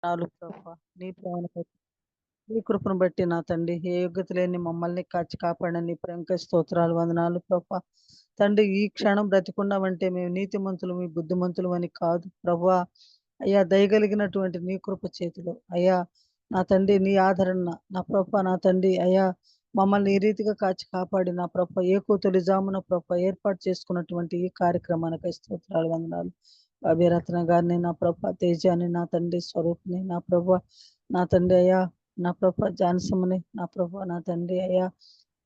నాలుగు ప్రభా నీ ప్రేమను బట్టి నీ కృపను బట్టి నా తండ్రి ఏ యోగ్యత లేని మమ్మల్ని కాచి కాపాడిన నీ ప్రేమక స్తోత్రాలు వందనాలు ప్రభా తండ్రి ఈ క్షణం బ్రతికున్నామంటే మేము నీతిమంతులు మీ బుద్ధిమంతులు అని కాదు ప్రభా అయ్యా దయగలిగినటువంటి నీ కృప చేతిలో అయ్యా నా తండ్రి నీ ఆదరణ నా ప్రభా నా తండ్రి అయ్యా మమ్మల్ని ఈ రీతిగా కాచి కాపాడి నా ప్రభ తొలి జామున ప్రభ ఏర్పాటు చేసుకున్నటువంటి ఈ కార్యక్రమానికి స్తోత్రాలు వందనాలు అభిరత్న గారిని నా ప్రభ తేజాని నా తండ్రి స్వరూప్ని నా ప్రభ నా తండ్రి అయ్యా నా ప్రభ జాన్సమ్ని నా ప్రభ నా తండ్రి అయ్యా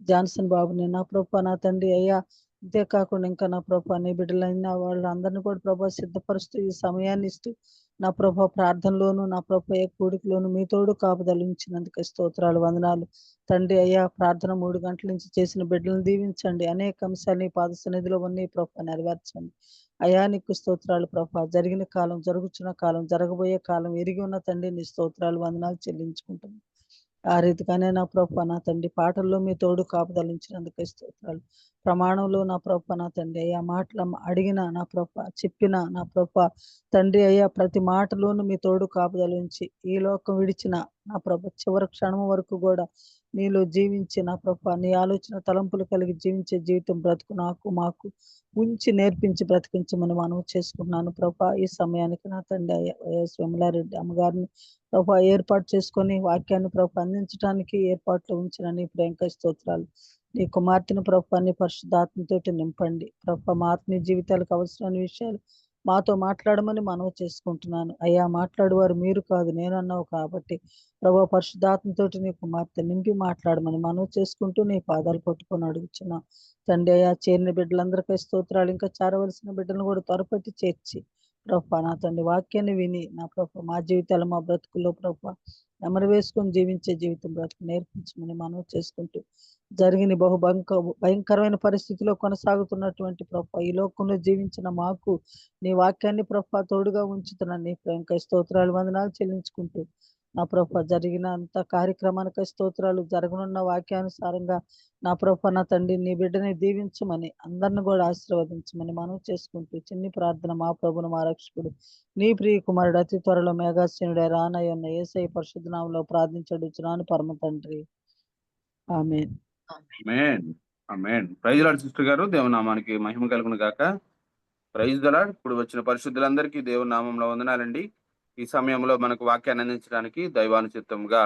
జాన్సన్ బాబుని నా ప్రభ నా తండ్రి అయ్యా అంతే కాకుండా ఇంకా నా ప్రభ నీ బిడ్డలైన వాళ్ళందరినీ కూడా ప్రభ సిద్ధపరుస్తూ ఈ సమయాన్ని ఇస్తూ నా ప్రభ ప్రార్థనలోను నా ప్రభ కూడికలోను మీ తోడు కాపుదలు ఉంచినందుకు స్తోత్రాలు వందనాలు తండ్రి అయ్యా ప్రార్థన 3 గంటల నుంచి చేసిన బిడ్డలను దీవించండి అనేక అంశాలు నీ పాద సన్నిధిలో ఉన్న ప్రభ నెరవేర్చండి అయా నీకు స్తోత్రాలు ప్రభ జరిగిన కాలం జరుగుతున్న కాలం జరగబోయే కాలం ఎరిగి ఉన్న తండ్రి నీ స్తోత్రాలు వందనాలు చెల్లించుకుంటున్నాను ఆ రీతిగానే నా ప్రభ నా తండ్రి పాటల్లో మీ తోడు కాపుదలించినందుకు స్తోత్రాలు ప్రమాణంలో నా ప్రభ నా తండ్రి అయ్యా మాటల అడిగిన నా ప్రభ చెప్పిన నా ప్రభ తండ్రి అయ్యా ప్రతి మాటలోనూ మీ తోడు కాపుదలించి ఈ లోకం విడిచిన నా ప్రభ చివరి క్షణం వరకు కూడా నీలో జీవించి నా ప్రభ నీ ఆలోచన తలంపులు కలిగి జీవించే జీవితం బ్రతుకు నాకు మాకు ఉంచి నేర్పించి బ్రతికించమని మనం చేసుకున్నాను ప్రభా ఈ సమయానికి నా తండ్రి వైఎస్ విమలారెడ్డి అమ్మగారిని ప్రభా ఏర్పాటు చేసుకొని వాక్యాన్ని ప్రభా అందించడానికి ఏర్పాట్లు ఉంచిన నీ ప్రేంక స్తోత్రాలు నీ కుమార్తెను ప్రభాన్ని పరిశుద్ధాత్మతోటి నింపండి ప్రభా మా ఆత్మీయ జీవితాలకు అవసరమైన విషయాలు మాతో మాట్లాడమని మనవి చేసుకుంటున్నాను అయ్యా మాట్లాడేవారు మీరు కాదు నేనన్నావు కాబట్టి ప్రభా పరిశుద్ధాత్మతోటి నీ కుమార్తె నింపి మాట్లాడమని మనవి చేసుకుంటూ నీ పాదాలు పట్టుకొని అడుగుచున్నా తండ్రి అయ్యా చేరిన బిడ్డలందరికీ స్తోత్రాలు ఇంకా చేరవలసిన బిడ్డలను కూడా త్వరపట్టి చేర్చి ప్రభా నా తండ్రి వాక్యాన్ని విని నా ప్రభ మా జీవితాలు మా బ్రతుకుల్లో ప్రభా నెమరు వేసుకొని జీవించే జీవితం బ్రతుకు నేర్పించమని మనవి చేసుకుంటూ జరిగిన భయంకరమైన పరిస్థితిలో కొనసాగుతున్నటువంటి ప్రభ ఈ లోకంలో జీవించిన మాకు నీ వాక్యాన్ని ప్రభ తోడుగా ఉంచుతున్నాను నీ ప్రేమకై స్తోత్రాలు వందనాలు చెల్లించుకుంటూ నా ప్రభ జరిగిన అంత కార్యక్రమానికి స్తోత్రాలు జరగనున్న వాక్యానుసారంగా నా ప్రభ నా తండ్రి నీ బిడ్డని దీవించమని అందరిని కూడా ఆశీర్వదించమని మనం చేసుకుంటూ చిన్ని ప్రార్థన మా ప్రభును మా రక్షకుడు నీ ప్రియ కుమారుడు అతి త్వరలో మేఘాశ్వనుడే రానయ్యున్న యేసయ్య పరిశుద్ధ నామములో ప్రార్థించడుచున్నాను పరమ తండ్రి ఆమేన్ ఆమేన్ ఆమేన్ ప్రైజ్ లార్డ్ సిస్టర్ గారు దేవుని నామానికి మహిమ కలుగును గాక ప్రైజ్ ద లార్డ్ ఇప్పుడు వచ్చిన పరిశుద్ధులందరికీ దేవుని నామంలో వందనాలండి ఈ సమయంలో మనకు వాక్యాన్ని అందించడానికి దైవానుచిత్తంగా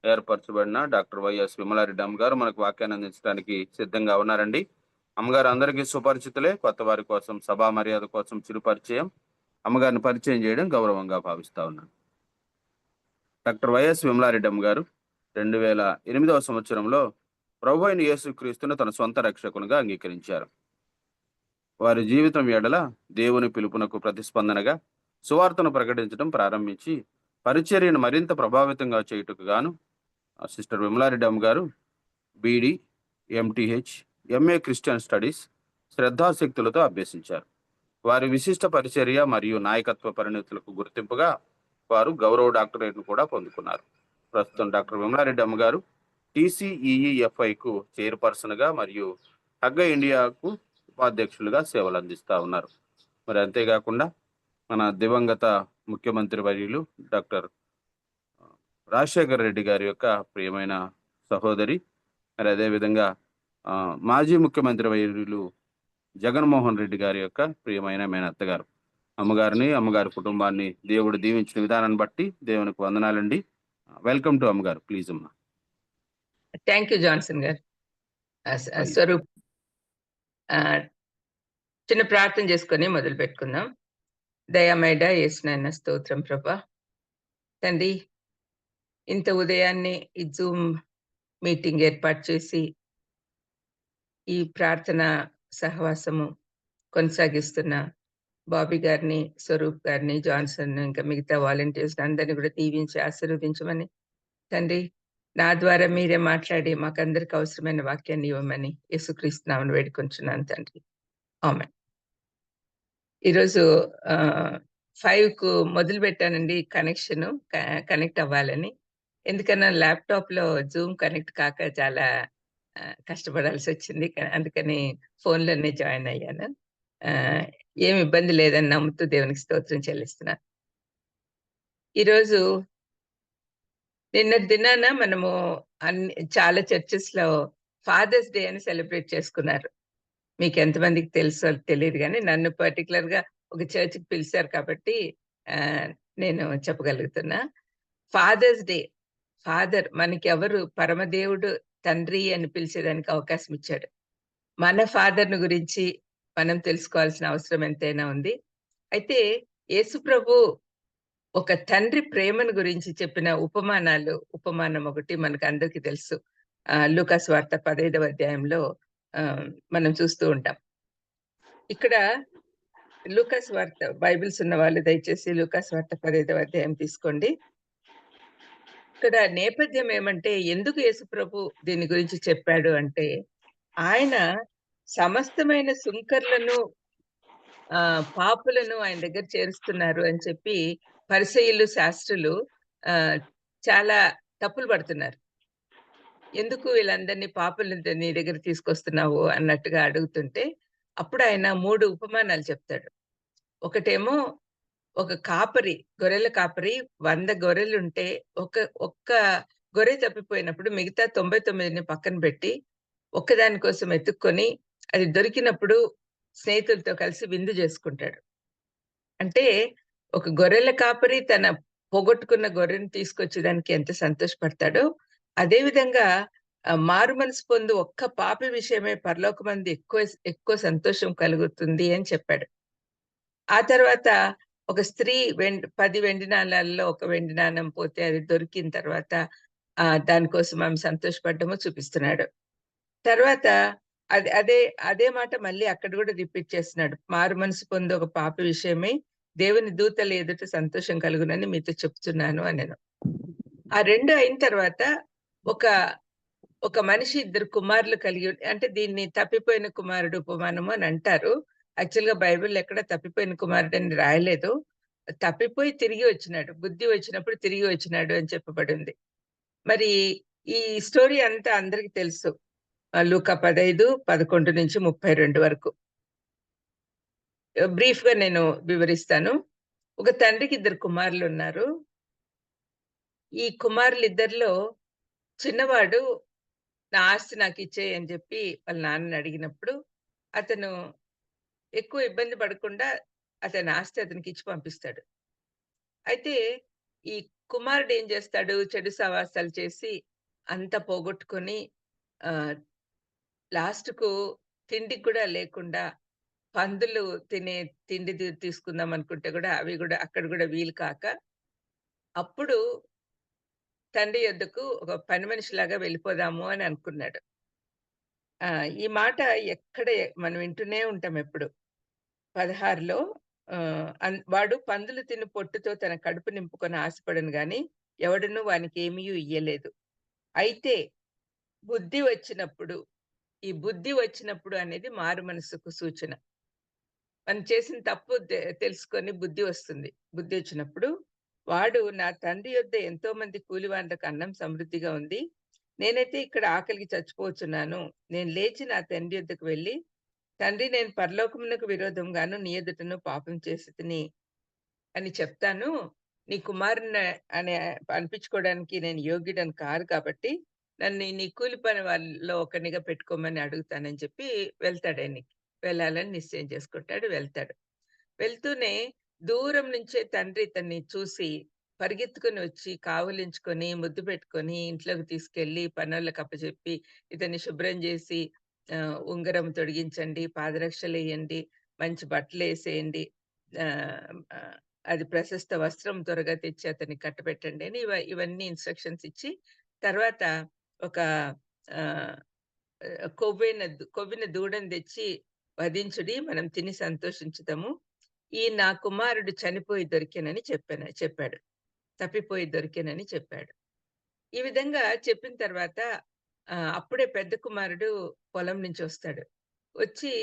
ఏర్పరచబడిన డాక్టర్ వైఎస్ విమలారెడ్డి అమ్మగారు మనకు వాక్యాన్ని అందించడానికి సిద్ధంగా ఉన్నారండి అమ్మగారు అందరికీ సుపరిచితులే కొత్త వారి కోసం సభా మర్యాద కోసం చిరు పరిచయం అమ్మగారిని పరిచయం చేయడం గౌరవంగా భావిస్తా ఉన్నాను డాక్టర్ వైఎస్ విమలారెడ్డి అమ్మగారు 2008వ సంవత్సరంలో ప్రభు అయిన యేసుక్రీస్తును తన సొంత రక్షకునిగా అంగీకరించారు వారి జీవితం ఎడల దేవుని పిలుపునకు ప్రతిస్పందనగా సువార్తను ప్రకటించడం ప్రారంభించి పరిచర్యను మరింత ప్రభావితంగా చేయుటకు గాను సిస్టర్ విమలారెడ్డి అమ్మ garu BD MTH MA Christian studies శ్రద్ధాశక్తులతో అభ్యసించారు వారి విశిష్ట పరిచర్య మరియు నాయకత్వ పరిణతులకు గుర్తింపుగా వారు గౌరవ డాక్టరేట్ను కూడా పొందుకున్నారు ప్రస్తుతం డాక్టర్ విమలారెడ్డి అమ్మ గారు TCEEFIకు చైర్పర్సన్గా మరియు హగ్గ ఇండియాకు ఉపాధ్యక్షులుగా సేవలు అందిస్తూ ఉన్నారు మరి అంతేకాకుండా మన దివంగత ముఖ్యమంత్రి వర్యులు డాక్టర్ రాజశేఖర్ రెడ్డి గారి యొక్క ప్రియమైన సహోదరి మరి అదేవిధంగా మాజీ ముఖ్యమంత్రి వర్యులు జగన్మోహన్ రెడ్డి గారి యొక్క ప్రియమైన మేనత్తగారు అమ్మగారిని అమ్మగారి కుటుంబాన్ని దేవుడు దీవించిన విధానాన్ని బట్టి దేవునికి వందనాలండి వెల్కమ్ టు అమ్మగారు ప్లీజ్ అమ్మా థ్యాంక్ యూ జాన్సన్ గారు స్వరూప్ చిన్న ప్రార్థన చేసుకొని మొదలు పెట్టుకుందాం దయామైడ యేసునాయన స్తోత్రం ప్రభా తండ్రి ఇంత ఉదయాన్నే ఈ జూమ్ మీటింగ్ ఏర్పాటు చేసి ఈ ప్రార్థన సహవాసము కొనసాగిస్తున్న బాబీ గారిని స్వరూప్ గారిని జాన్సన్ ఇంకా మిగతా వాలంటీర్స్ అందరినీ కూడా దీవించి ఆశీర్వదించమని తండ్రి నా ద్వారా మీరే మాట్లాడి మాకందరికి అవసరమైన వాక్యాన్ని ఇవ్వమని యేసుక్రీస్తు నామమున వేడుకొంచున్నాను తండ్రి ఆమేన్ ఈరోజు 5కు మొదలు పెట్టానండి కనెక్షన్ కనెక్ట్ అవ్వాలని ఎందుకన్నా ల్యాప్టాప్ లో జూమ్ కనెక్ట్ కాక చాలా కష్టపడాల్సి వచ్చింది అందుకని ఫోన్లోనే జాయిన్ అయ్యాను ఏమి ఇబ్బంది లేదని నమ్ముతూ దేవునికి స్తోత్రం చెల్లిస్తున్నాను ఈరోజు నిన్నటి దినాన మనము చాలా చర్చెస్ లో ఫాదర్స్ డే అని సెలబ్రేట్ చేసుకున్నారు. మీకు ఎంతమందికి తెలుసో తెలియదు కానీ నన్ను పర్టికులర్ గా ఒక చర్చ్కి పిలిచారు కాబట్టి ఆ, నేను చెప్పగలుగుతున్నా. ఫాదర్స్ డే, ఫాదర్ మనకి ఎవరు, పరమదేవుడు తండ్రి అని పిలిచేదానికి అవకాశం ఇచ్చాడు. మన ఫాదర్ను గురించి మనం తెలుసుకోవాల్సిన అవసరం ఎంతైనా ఉంది. అయితే యేసు ప్రభు ఒక తండ్రి ప్రేమను గురించి చెప్పిన ఉపమానం ఒకటి మనకు అందరికీ తెలుసు. లూకాసు వార్త 15వ అధ్యాయంలో ఆ, మనం చూస్తూ ఉంటాం. ఇక్కడ లూకాసు వార్త బైబిల్స్ ఉన్న వాళ్ళు దయచేసి లూకాసు వార్త 15వ అధ్యాయం తీసుకోండి. ఇక్కడ నేపథ్యం ఏమంటే, ఎందుకు యేసు ప్రభు దీని గురించి చెప్పాడు అంటే, ఆయన సమస్తమైన సుంకర్లను పాపులను ఆయన దగ్గర చేరుస్తున్నారు అని చెప్పి పరిసయ్యులు శాస్త్రులు ఆ చాలా తప్పులు పడుతున్నారు. ఎందుకు వీళ్ళందరినీ పాపులను నీ దగ్గర తీసుకొస్తున్నావు అన్నట్టుగా అడుగుతుంటే, అప్పుడు ఆయన 3 ఉపమానాలు చెప్తాడు. ఒకటేమో ఒక కాపరి, గొర్రెల కాపరి 100 గొర్రెలుంటే ఒక్క గొర్రె తప్పిపోయినప్పుడు మిగతా 99ని పక్కన పెట్టి ఒక్కదాని కోసం ఎతుక్కొని అది దొరికినప్పుడు స్నేహితులతో కలిసి విందు చేసుకుంటాడు. అంటే ఒక గొర్రెల కాపరి తన పోగొట్టుకున్న గొర్రెని తీసుకొచ్చేదానికి ఎంత సంతోషపడతాడో, అదే విధంగా మారు మనసు పొందు ఒక్క పాపి విషయమే పరలోకమందు ఎక్కువ సంతోషం కలుగుతుంది అని చెప్పాడు. ఆ తర్వాత ఒక స్త్రీ 10 వెండి నాణాలలో ఒక వెండి నాణం పోతే అది దొరికిన తర్వాత దానికోసం ఆమె సంతోషపడ్డమో చూపిస్తున్నాడు. తర్వాత అదే అదే మాట మళ్ళీ అక్కడ కూడా రిపీట్ చేస్తున్నాడు. మారు మనసు పొంది ఒక పాపి విషయమై దేవుని దూతల ఎదుట సంతోషం కలుగునని మీతో చెప్తున్నాను అనెను. ఆ 2 అయిన తర్వాత ఒక ఒక మనిషి 2 కుమారులు కలిగి అంటే దీన్ని తప్పిపోయిన కుమారుడు ఉపమానము అని అంటారు. యాక్చువల్‌గా బైబిల్‌లో ఎక్కడ తప్పిపోయిన కుమారుడని రాయలేదు. తప్పిపోయి తిరిగి వచ్చినాడు. బుద్ధి వచ్చినప్పుడు తిరిగి వచ్చినాడు అని చెప్పబడింది. మరి ఈ స్టోరీ అంతా అందరికి తెలుసు. లూకా 15, 11-32 వరకు. బ్రీఫ్‌గా నేను వివరిస్తాను. ఒక తండ్రికి 2 కుమారులున్నారు. ఈ కుమారులిద్దరిలో చిన్నవాడు నా ఆస్తి నాకిచ్చేయి అని చెప్పి వాళ్ళ నాన్నని అడిగినప్పుడు, అతను ఎక్కువ ఇబ్బంది పడకుండా అతని ఆస్తి అతనికిచ్చి పంపిస్తాడు. అయితే ఈ కుమారుడు ఏం చేస్తాడు, చెడు సావాసాలు చేసి అంతా పోగొట్టుకొని ఆహ్, లాస్ట్‌కు తిండికి కూడా లేకుండా పందులు తినే తిండి తీసుకుందాం అనుకుంటే గూడా అవి గూడా అక్కడ గూడా వీలు కాక, అప్పుడు తండ్రి యొద్దకు ఒక పని మనిషిలాగా వెళ్ళిపోదాము అని అనుకున్నాడు. ఈ మాట ఎక్కడ మనం వింటూనే ఉంటాం ఎప్పుడు. 16లో వాడు పందులు తిని పొట్టుతో తన కడుపు నింపుకొని ఆశపడను గాని, ఎవడును వానికేమీయు ఇయ్యలేదు. అయితే బుద్ధి వచ్చినప్పుడు, ఈ బుద్ధి వచ్చినప్పుడు అనేది మారు మనసుకు సూచన. మనం చేసిన తప్పు తెలుసుకొని బుద్ధి వస్తుంది. బుద్ధి వచ్చినప్పుడు వాడు నా తండ్రి యొద్ద ఎంతో మంది కూలివాళ్ళకు అన్నం సమృద్ధిగా ఉంది. నేనైతే ఇక్కడ ఆకలికి చచ్చిపోతున్నాను. నేను లేచి నా తండ్రి యొద్దకు వెళ్ళి, తండ్రి నేను పరలోకమునకు విరోధంగాను నీ ఎదుటను పాపం చేసితిని అని చెప్తాను. నీ కుమారుని అని అనిపించుకోవడానికి నేను యోగ్యుడని కాదు కాబట్టి నన్ను నీ కూలి పని వాళ్ళలో ఒకనిగా పెట్టుకోమని అడుగుతానని చెప్పి వెళ్తాడు ఆయనకి. వెళ్ళాలని నిశ్చయం చేసుకుంటాడు. వెళ్తాడు. వెళ్తూనే దూరం నుంచే తండ్రి ఇతన్ని చూసి పరిగెత్తుకొని వచ్చి కావులించుకొని, ముద్దు పెట్టుకొని ఇంట్లోకి తీసుకెళ్ళి పనోళ్ళకి అప్పచెప్పి ఇతన్ని శుభ్రం చేసి ఉంగరం తొడిగించండి, పాదరక్షలెయ్యండి, మంచి బట్టలేసేయండి. ఆహ్, ఆహ్, అది ప్రశస్త వస్త్రం త్వరగా తెచ్చి అతనికి కట్టబెట్టండి అని ఇవన్నీ ఇన్‌స్ట్రక్షన్స్ ఇచ్చి, తర్వాత ఒక ఆహ్, కొవ్విన దూడను తెచ్చి వధించుడి, మనం తిని సంతోషించుదాము. ఈ నా కుమారుడు చనిపోయి దొరికెనని చెప్పాడు. తప్పిపోయి దొరికెనని చెప్పాడు. ఈ విధంగా చెప్పిన తర్వాత అప్పుడే పెద్ద కుమారుడు పొలం నుంచి వస్తాడు. వచ్చి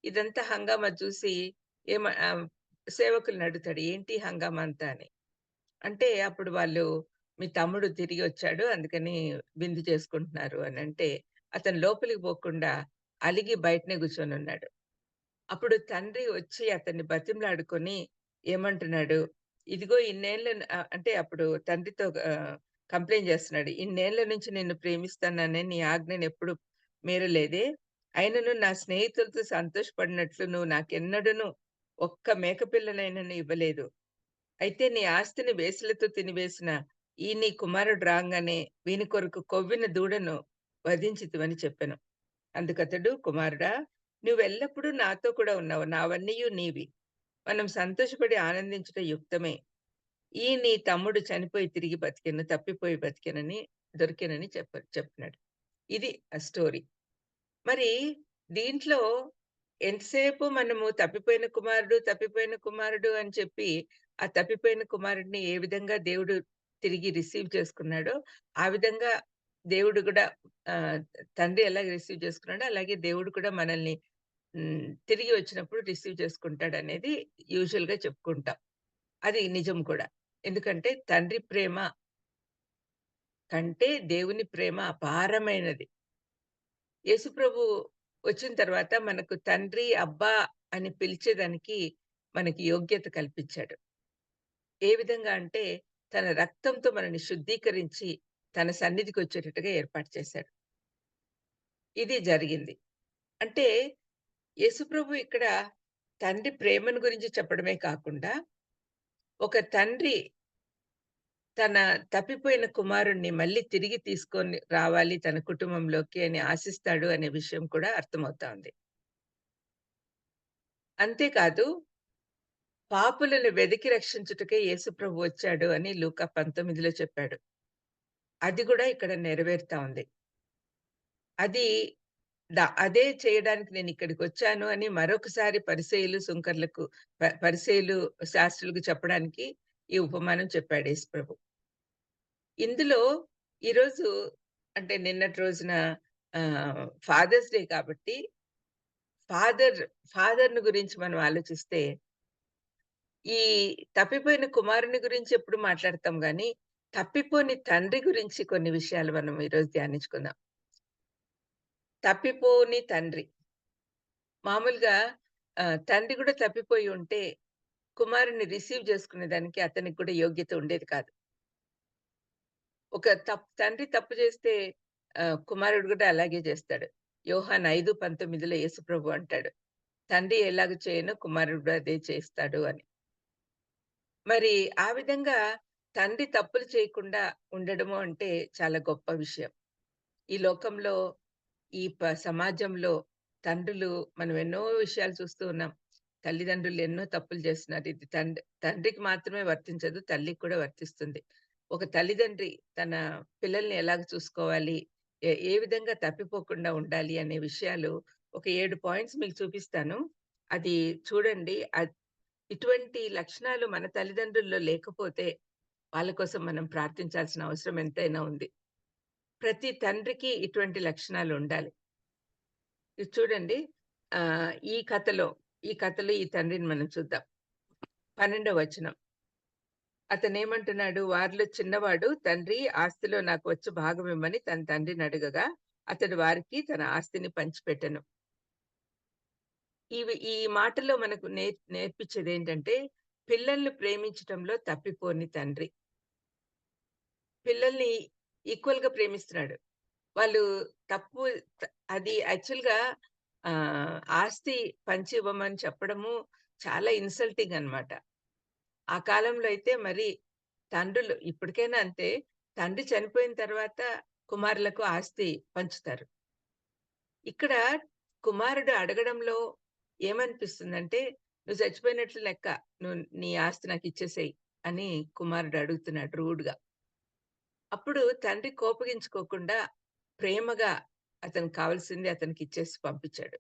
ఇదంతా హంగామా చూసి ఏమ ఆహ్, సేవకుల్ని అడుగుతాడు. ఏంటి హంగామా అంతా అని. అంటే అప్పుడు వాళ్ళు మీ తమ్ముడు తిరిగి వచ్చాడు. అందుకని విందు చేసుకుంటున్నారు అనంటే, అతను లోపలికి పోకుండా అలిగి బయటనే కూర్చొనున్నాడు. అప్పుడు తండ్రి వచ్చి అతన్ని బతిమలాడుకొని ఏమంటున్నాడు, ఇదిగో ఇన్నేళ్ళు అంటే అప్పుడు తండ్రితో కంప్లెయింట్ చేస్తున్నాడు. ఇన్నేళ్ల నుంచి నిన్ను ప్రేమిస్తున్నానే నీ ఆజ్ఞను ఎప్పుడు మీరలేదే. అయినను నా స్నేహితులతో సంతోషపడినట్లు నువ్వు నాకెన్నడూను ఒక్క మేకపిల్లనైనను ఇవ్వలేదు. అయితే నీ ఆస్తిని వేశ్యలతో తినివేసిన ఈ నీ కుమారుడు రాంగానే వీని కొరకు కొవ్విన దూడను వధించితివని చెప్పెను. అందుకతడు, కుమారుడా, నువ్వెల్లప్పుడూ నాతో కూడా ఉన్నావు. నావన్నీయు నీవి. మనం సంతోషపడి ఆనందించుట యుక్తమే. ఈ నీ తమ్ముడు చనిపోయి తిరిగి బతికెను, తప్పిపోయి బతికెనని దొరికెనని చెప్పినాడు. ఇది ఆ స్టోరీ. మరి దీంట్లో ఎంతసేపు మనము తప్పిపోయిన కుమారుడు అని చెప్పి, ఆ తప్పిపోయిన కుమారుడిని ఏ విధంగా దేవుడు తిరిగి రిసీవ్ చేసుకున్నాడో, ఆ విధంగా దేవుడు గూడా ఆహ్, తండ్రి ఎలాగ రిసీవ్ చేసుకున్నాడో, అలాగే దేవుడు కూడా మనల్ని తిరిగి వచ్చినప్పుడు రిసీవ్ చేసుకుంటాడనేది యూజువల్‌గా చెప్పుకుంటాం. అది నిజం కూడా. ఎందుకంటే తండ్రి ప్రేమ కంటే దేవుని ప్రేమ అపారమైనది. యేసుప్రభు వచ్చిన తర్వాత మనకు తండ్రి, అబ్బా అని పిలిచేదానికి మనకి యోగ్యత కల్పించాడు. ఏ విధంగా అంటే తన రక్తంతో మనల్ని శుద్ధీకరించి తన సన్నిధికొచ్చేటట్టుగా ఏర్పాటు చేశాడు. ఇది జరిగింది. అంటే యేసుప్రభు ఇక్కడ తండ్రి ప్రేమను గురించి చెప్పడమే కాకుండా, ఒక తండ్రి తన తప్పిపోయిన కుమారుడిని మళ్ళీ తిరిగి తీసుకొని రావాలి తన కుటుంబంలోకి అని ఆశిస్తాడు అనే విషయం కూడా అర్థమవుతా ఉంది. అంతేకాదు, పాపులను వెదికి రక్షించుటకే యేసుప్రభు వచ్చాడు అని లూకా 19లో చెప్పాడు. అది గూడా ఇక్కడ నెరవేరుతా ఉంది. అది అదే చేయడానికి నేనిక్కడికొచ్చాను అని మరొకసారి పరిసయ్యులు, సుంకర్లకు పరిసయ్యులు, శాస్త్రులకు చెప్పడానికి ఈ ఉపమానం చెప్పాడు యేసుప్రభు. ఇందులో ఈరోజు అంటే నిన్నటి రోజున ఫాదర్స్ డే కాబట్టి ఫాదర్ ఫాదర్‌ని గురించి మనం ఆలోచిస్తే, ఈ తప్పిపోయిన కుమారుని గురించి ఎప్పుడు మాట్లాడతాం గానీ, తప్పిపోని తండ్రి గురించి కొన్ని విషయాలు మనం ఈరోజు ధ్యానించుకుందాం. తప్పిపోని తండ్రి. మామూలుగా తండ్రి గూడా తప్పిపోయి ఉంటే, కుమారుడిని రిసీవ్ చేసుకునేదానికి అతనికి కూడా యోగ్యత ఉండేది కాదు. ఒక తండ్రి తప్పు చేస్తే కుమారుడు గూడా అలాగే చేస్తాడు. యోహాను 5:19లో యేసుప్రభు అంటాడు, తండ్రి ఎలాగ చేయనో కుమారుడు అదే చేస్తాడు అని. మరి ఆ విధంగా తండ్రి తప్పులు చేయకుండా ఉండడము అంటే చాలా గొప్ప విషయం. ఈ లోకంలో, ఈ సమాజంలో తండ్రులు మనం ఎన్నో విషయాలు చూస్తూ ఉన్నాం. తల్లిదండ్రులు ఎన్నో తప్పులు చేస్తున్నారు. ఇది తండ్రికి మాత్రమే వర్తించదు, తల్లికి కూడా వర్తిస్తుంది. ఒక తల్లిదండ్రి తన పిల్లల్ని ఎలాగ చూసుకోవాలి, ఏ విధంగా తప్పిపోకుండా ఉండాలి అనే విషయాలు ఒక 7 పాయింట్స్ మీకు చూపిస్తాను. అది చూడండి. ఇటువంటి లక్షణాలు మన తల్లిదండ్రుల్లో లేకపోతే వాళ్ళ కోసం మనం ప్రార్థించాల్సిన అవసరం ఎంతైనా ఉంది. ప్రతి తండ్రికి ఇటువంటి లక్షణాలు ఉండాలి. ఇది చూడండి. ఈ కథలో ఈ తండ్రిని మనం చూద్దాం. 12వ వచనం. అతనేమంటున్నాడు, వారిలో చిన్నవాడు, తండ్రి ఆస్తిలో నాకు వచ్చు భాగం ఇమ్మని తన తండ్రిని అడగగా, అతడు వారికి తన ఆస్తిని పంచిపెట్టెను. ఈ మాటలో మనకు నేర్పించేదేంటంటే, పిల్లల్ని ప్రేమించటంలో తప్పిపోని తండ్రి. పిల్లల్ని ఈక్వల్‌గా ప్రేమిస్తున్నాడు. వాళ్ళు తప్పు అది యాక్చువల్‌గా ఆస్తి పంచి ఇవ్వమని చెప్పడము చాలా ఇన్సల్టింగ్ అన్నమాట. ఆ కాలంలో అయితే మరి తండ్రులు ఇప్పటికైనా అంతే. తండ్రి చనిపోయిన తర్వాత కుమారులకు ఆస్తి పంచుతారు. ఇక్కడ కుమారుడు అడగడంలో ఏమనిపిస్తుందంటే, "నువ్వు చచ్చిపోయినట్లు లెక్క. నీ ఆస్తి నాకిచ్చేసేయి" అని కుమారుడు అడుగుతున్నాడు రూడ్‌గా. అప్పుడు తండ్రి కోపగించుకోకుండా ప్రేమగా అతనికి కావాల్సింది అతనికిచ్చేసి పంపించాడు.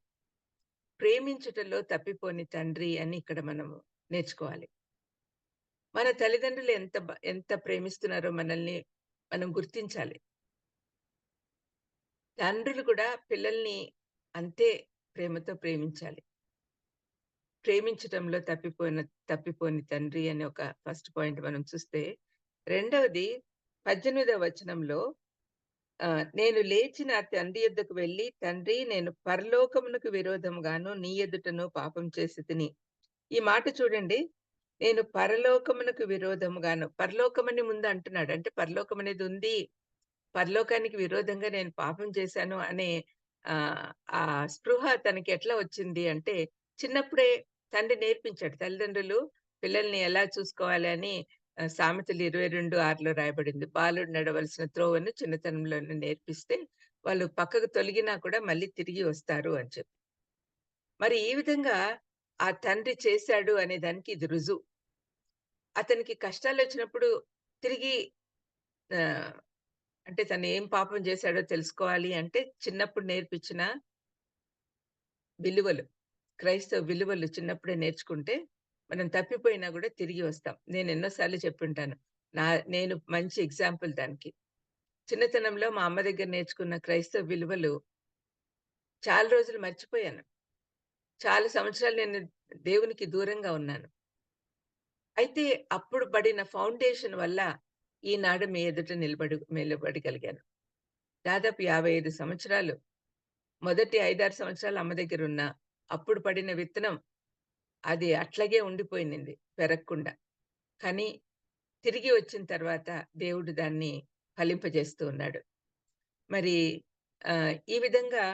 ప్రేమించుటలో తప్పిపోని తండ్రి అని ఇక్కడ మనము నేర్చుకోవాలి. మన తల్లిదండ్రులు ఎంత ప్రేమిస్తున్నారో మనల్ని మనం గుర్తించాలి. తండ్రులు కూడా పిల్లల్ని అంతే ప్రేమతో ప్రేమించాలి. ప్రేమించటంలో తప్పిపోని తండ్రి అని ఒక ఫస్ట్ పాయింట్ మనం చూస్తే, రెండవది 18వ వచనంలో నేను లేచి నా తండ్రి యొద్దకు వెళ్లి, తండ్రి నేను పరలోకమునకు విరోధముగాను నీ ఎదుటను పాపం చేసితిని. ఈ మాట చూడండి. నేను పరలోకమునకు విరోధముగాను, పరలోకమని ముందు అంటున్నాడు. అంటే పరలోకం అనేది ఉంది. పరలోకానికి విరోధంగా నేను పాపం చేశాను అనే ఆ స్పృహ తనకి ఎట్లా వచ్చింది అంటే, చిన్నప్పుడే తండ్రి నేర్పించాడు. తల్లిదండ్రులు పిల్లల్ని ఎలా చూసుకోవాలి అని సామెతలు 22:6లో రాయబడింది. బాలుడు నడవలసిన త్రోవను చిన్నతనంలోనే నేర్పిస్తే, వాళ్ళు పక్కకు తొలగినా కూడా మళ్ళీ తిరిగి వస్తారు అని చెప్పి. మరి ఈ విధంగా ఆ తండ్రి చేశాడు అనే దానికి ఇది రుజువు. అతనికి కష్టాలొచ్చినప్పుడు తిరిగి ఆహ్, అంటే తను ఏం పాపం చేశాడో తెలుసుకోవాలి అంటే చిన్నప్పుడు నేర్పించిన విలువలు, క్రైస్తవ విలువలు చిన్నప్పుడే నేర్చుకుంటే మనం తప్పిపోయినా గూడా తిరిగి వస్తాం. నేను ఎన్నో సార్లు చెప్పుంటాను. నా నేను మంచి ఎగ్జాంపుల్ దానికి. చిన్నతనంలో మా అమ్మ దగ్గర నేర్చుకున్న క్రైస్తవ విలువలు చాలా రోజులు మర్చిపోయాను. చాలా సంవత్సరాలు నేను దేవునికి దూరంగా ఉన్నాను. అయితే అప్పుడు పడిన ఫౌండేషన్ వల్ల ఈనాడు మీ ఎదుట నిలబడగలిగాను. దాదాపు 55 సంవత్సరాలు మొదటి 5, 6 సంవత్సరాలు అమ్మ దగ్గరున్నా. అప్పుడు పడిన విత్తనం అది అట్లాగే ఉండిపోయింది పెరగకుండా. కానీ తిరిగి వచ్చిన తర్వాత దేవుడు దాన్ని ఫలింపజేస్తూ ఉన్నాడు. మరి ఈ విధంగా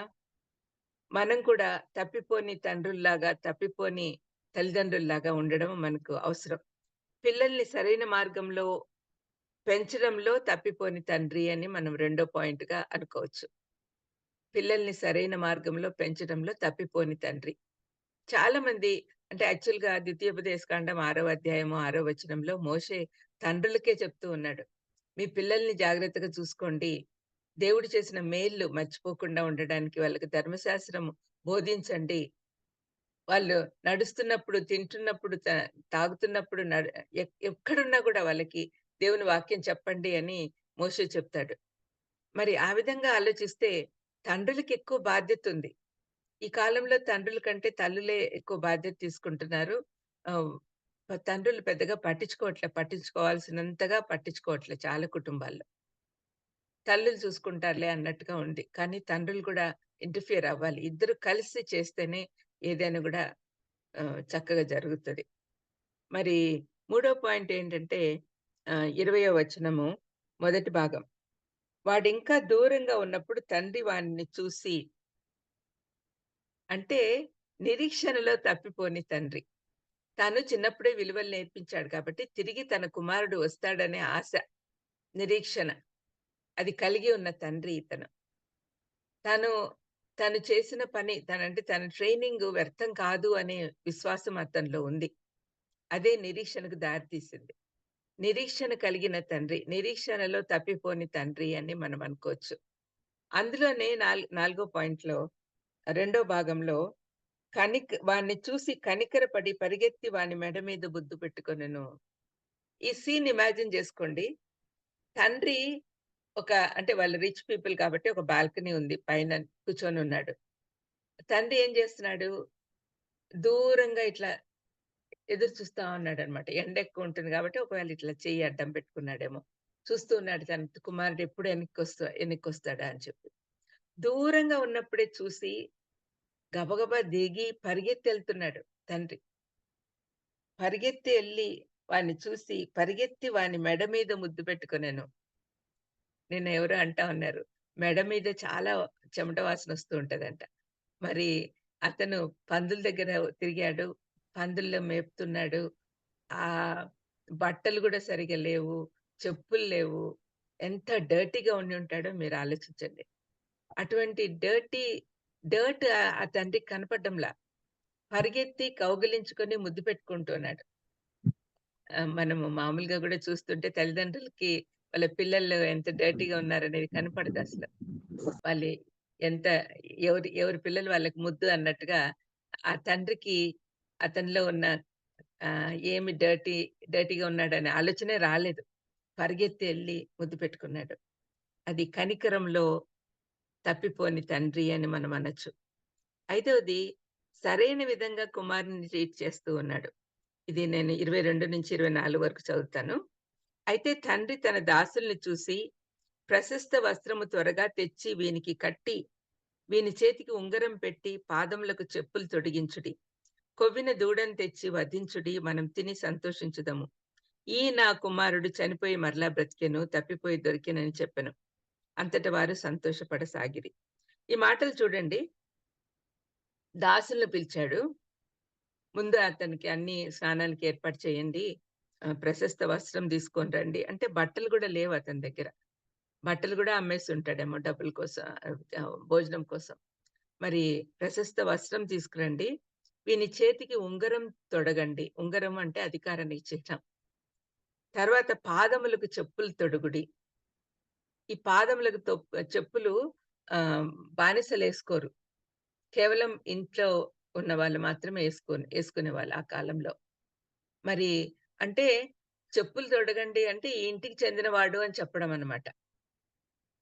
మనం కూడా తప్పిపోని తండ్రుల్లాగా, తప్పిపోని తల్లిదండ్రుల్లాగా ఉండడం మనకు అవసరం. పిల్లల్ని సరైన మార్గంలో పెంచడంలో తప్పిపోని తండ్రి అని మనం రెండో పాయింట్‌గా అనుకోవచ్చు. పిల్లల్ని సరైన మార్గంలో పెంచడంలో తప్పిపోని తండ్రి. చాలా మంది అంటే యాక్చువల్‌గా ద్వితీయోపదేశకాండం 6వ అధ్యాయము 6వ వచనంలో మోషే తండ్రులకే చెప్తూ ఉన్నాడు. మీ పిల్లల్ని జాగ్రత్తగా చూసుకోండి. దేవుడు చేసిన మేళ్ళు మర్చిపోకుండా ఉండడానికి వాళ్ళకి ధర్మశాస్త్రం బోధించండి. వాళ్ళు నడుస్తున్నప్పుడు, తింటున్నప్పుడు, తాగుతున్నప్పుడు ఎక్కడున్నా గూడా వాళ్ళకి దేవుని వాక్యం చెప్పండి అని మోషే చెప్తాడు. మరి ఆ విధంగా ఆలోచిస్తే తండ్రులకి ఎక్కువ బాధ్యతుంది. ఈ కాలంలో తండ్రుల కంటే తల్లులే ఎక్కువ బాధ్యత తీసుకుంటున్నారు. ఆహ్, తండ్రులు పెద్దగా పట్టించుకోవాల్సినంతగా పట్టించుకోవట్లే చాలా కుటుంబాల్లో. తల్లులు చూసుకుంటారులే అన్నట్టుగా ఉంది. కానీ తండ్రులు కూడా ఇంటర్ఫియర్ అవ్వాలి. ఇద్దరు కలిసి చేస్తేనే ఏదైనా గూడా చక్కగా జరుగుతది. మరి మూడో పాయింట్ ఏంటంటే 20వ వచనము మొదటి భాగం. వాడింకా దూరంగా ఉన్నప్పుడు తండ్రి వానిని చూసి అంటే నిరీక్షణలో తప్పిపోని తండ్రి. తాను చిన్నప్పుడే విలువలు నేర్పించాడు కాబట్టి తిరిగి తన కుమారుడు వస్తాడనే ఆశ, నిరీక్షణ అది కలిగి ఉన్న తండ్రి ఇతను. తను, తను చేసిన పని తన ట్రైనింగ్ వ్యర్థం కాదు అనే విశ్వాసం అతనిలో ఉంది. అదే నిరీక్షణకు దారితీసింది. నిరీక్షణ కలిగిన తండ్రి, నిరీక్షణలో తప్పిపోని తండ్రి అని మనం అనుకోవచ్చు. అందులోనే నాలుగో పాయింట్‌లో రెండో భాగంలో వాడిని చూసి కనికరపడి పరిగెత్తి వాని మెడ మీద బుద్దు పెట్టుకొనెను. ఈ సీన్ ఇమాజిన్ జేసుకోండి. తండ్రి అంటే వాళ్ళు రిచ్ పీపుల్ కాబట్టి ఒక బాల్కనీ ఉంది. పైన కూర్చొనున్నాడు. తండ్రి ఏం జేస్తున్నాడు? దూరంగా ఇట్లా ఎదురు చూస్తా ఉన్నాడన్నమాట. ఎండ ఎక్కువ ఉంటుంది కాబట్టి ఒకవేళ ఇట్లా చెయ్యి అడ్డం పెట్టుకున్నాడేమో. చూస్తూ ఉన్నాడు తన కుమారుడు ఎప్పుడు ఎనక్కొస్తాడా అని చెప్పి. దూరంగా ఉన్నప్పుడే చూసి గబగబా దిగి పరిగెత్తెళ్తున్నాడు తండ్రి. పరిగెత్తి ఎళ్లి వాడిని చూసి పరిగెత్తి వాని మెడ మీద ముద్దు పెట్టుకొనెను. నిన్న ఎవరో అంటా ఉన్నారు. మెడ మీద చాలా చెమట వాసనొస్తూ ఉంటదంట. మరి అతను పందుల దగ్గర తిరిగాడు. పందుల్లో మేపుతున్నాడు. ఆహ్, బట్టలు గూడా సరిగ్గా లేవు. చెప్పులు లేవు. ఎంత డర్టీగా ఉండుంటాడో మీరు ఆలోచించండి. అటువంటి డర్ట్ ఆ తండ్రికి కనపడ్డంలా. పరిగెత్తి కౌగిలించుకొని ముద్దు పెట్టుకుంటున్నాడు. మనము మామూలుగా గూడా చూస్తుంటే తల్లిదండ్రులకి వాళ్ళ పిల్లలు ఎంత డర్టీగా ఉన్నారనేది కనపడదసలు. వాళ్ళు ఎంత ఎవరి పిల్లలు వాళ్ళకి ముద్దు అన్నట్టుగా ఆ తండ్రికి అతనిలో ఉన్న ఏమి డర్టీగా ఉన్నాడనే ఆలోచనే రాలేదు. పరిగెత్తి ఎళ్లి ముద్దు పెట్టుకున్నాడు. అది కనికరంలో తప్పిపోని తండ్రి అని మనం అనొచ్చు. ఐదవది సరైన విధంగా కుమారుడిని ట్రీట్ చేస్తూ ఉన్నాడు. ఇది నేను 22-24 వరకు చదువుతాను. అయితే తండ్రి తన దాసుల్ని చూసి, ప్రశస్త వస్త్రము త్వరగా తెచ్చి వీనికి కట్టి, వీని చేతికి ఉంగరం పెట్టి, పాదములకు చెప్పులు తొడిగించుడి. కొవ్విన దూడను తెచ్చి వధించుడి, మనం తిని సంతోషించుదము. ఈ నా కుమారుడు చనిపోయి మరలా బ్రతికెను, తప్పిపోయి దొరికెనని చెప్పెను. అంతట వారు సంతోషపడసాగిరి. ఈ మాటలు చూడండి. దాసులను పిలిచాడు. ముందు అతనికి అన్ని స్నానానికి ఏర్పాటు చేయండి. ప్రశస్త వస్త్రం తీసుకొని రండి. అంటే బట్టలు గూడా లేవు అతని దగ్గర. బట్టలు గూడా అమ్మేసుంటాడేమో డబ్బుల కోసం, భోజనం కోసం. మరి ప్రశస్త వస్త్రం తీసుకురండి. వీని చేతికి ఉంగరం తొడగండి. ఉంగరం అంటే అధికారానికి చిహ్నం. తర్వాత పాదములకు చెప్పులు తొడుగుడి. ఈ పాదములకు చెప్పులు బానిసలేసుకోరు. కేవలం ఇంట్లో ఉన్నవాళ్ళు మాత్రమే యేసుకునేవాళ్ళు ఆ కాలంలో. మరి అంటే చెప్పులు తొడగండి అంటే ఈ ఇంటికి చెందినవాడు అని చెప్పడం అన్నమాట.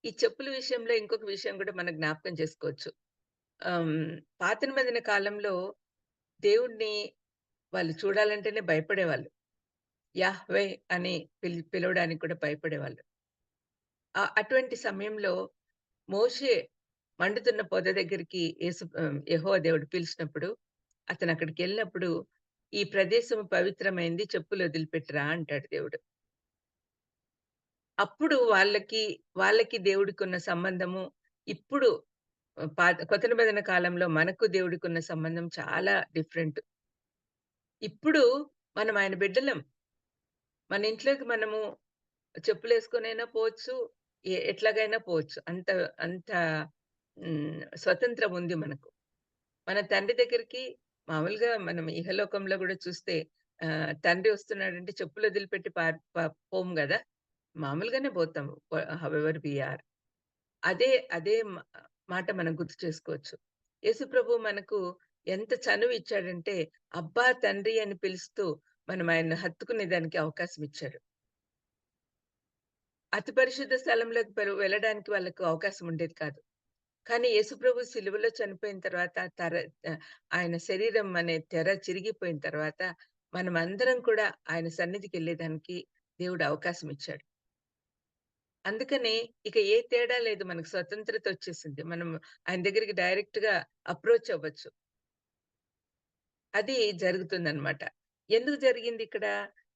ఈ చెప్పుల విషయంలో ఇంకొక విషయం గూడా మనం జ్ఞాపకం చేసుకోవచ్చు. ఆహ్, పాత నిబంధన కాలంలో దేవుడిని వాళ్ళు చూడాలంటేనే భయపడేవాళ్ళు. యాహ్వే అని పిలవడానికి కూడా భయపడేవాళ్ళు. అటువంటి సమయంలో మోషే మండుతున్న పొద దగ్గరికి యెహోవా దేవుడు పిలిచినప్పుడు, అతను అక్కడికెళ్ళినప్పుడు, "ఈ ప్రదేశం పవిత్రమైంది, చెప్పులు వదిలిపెట్టురా" అంటాడు దేవుడు. అప్పుడు వాళ్ళకి దేవుడికున్న సంబంధము ఇప్పుడు కొత్త నిబంధన కాలంలో మనకు దేవుడికున్న సంబంధం చాలా డిఫరెంట్. ఇప్పుడు మనం ఆయన బిడ్డలం. మన ఇంట్లోకి మనము చెప్పులేసుకొనైనా పోవచ్చు. ఎట్లాగైనా పోవచ్చు. అంత అంత స్వతంత్రం ఉంది మనకు. మన తండ్రి దగ్గరికి మామూలుగా మనం ఇహలోకంలో గూడా చూస్తే తండ్రి వస్తున్నాడంటే చెప్పులు వదిలిపెట్టి పార్ ప పోము గదా! మామూలుగానే పోతాము. However we are. అదే అదే మాట మనం గుర్తు చేసుకోవచ్చు. యేసుప్రభు మనకు ఎంత చనువు ఇచ్చాడంటే, అబ్బా! తండ్రి అని పిలుస్తూ మనం ఆయన్ని హత్తుకునే దానికి అవకాశం ఇచ్చాడు. అతి పరిశుద్ధ స్థలంలోకి వెళ్ళడానికి వాళ్ళకు అవకాశం ఉండేది కాదు. కానీ యేసుప్రభు సిలువలో చనిపోయిన తర్వాత ఆయన శరీరం అనే తెర చిరిగిపోయిన తర్వాత మనమందరం కూడా ఆయన సన్నిధికెళ్ళేదానికి దేవుడు అవకాశం ఇచ్చాడు. అందుకని ఇక ఏ తేడా లేదు. మనకు స్వతంత్రత వచ్చేసింది. మనం ఆయన దగ్గరికి డైరెక్ట్‌గా అప్రోచ్ అవ్వచ్చు. అది జరుగుతుందనమాట. ఎందుకు జరిగిందిక్కడ?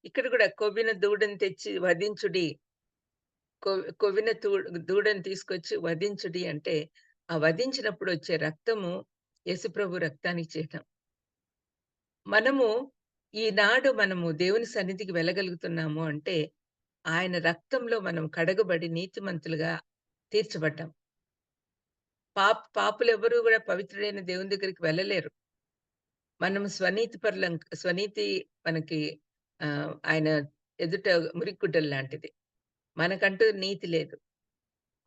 ఇక్కడ గూడా కొవ్విన దూడను తెచ్చి వధించుడి. కొవ్విన దూడను తీసుకొచ్చి వధించుడి అంటే, ఆ వధించినప్పుడు వచ్చే రక్తము యేసుప్రభు రక్తానికి చిహ్నం. మనము దేవుని సన్నిధికి వెళ్ళగలుగుతున్నాము అంటే, ఆయన రక్తంలో మనం కడగబడి నీతిమంతులుగా తీర్చబడ్డాం. పాపులెవ్వరూ గూడా పవిత్రుడైన దేవుని దగ్గరికి వెళ్ళలేరు. మనం స్వనీతి మనకి ఆయన ఎదుట మురిక్కుడ్డల్లాంటిది. మనకంటూ నీతి లేదు.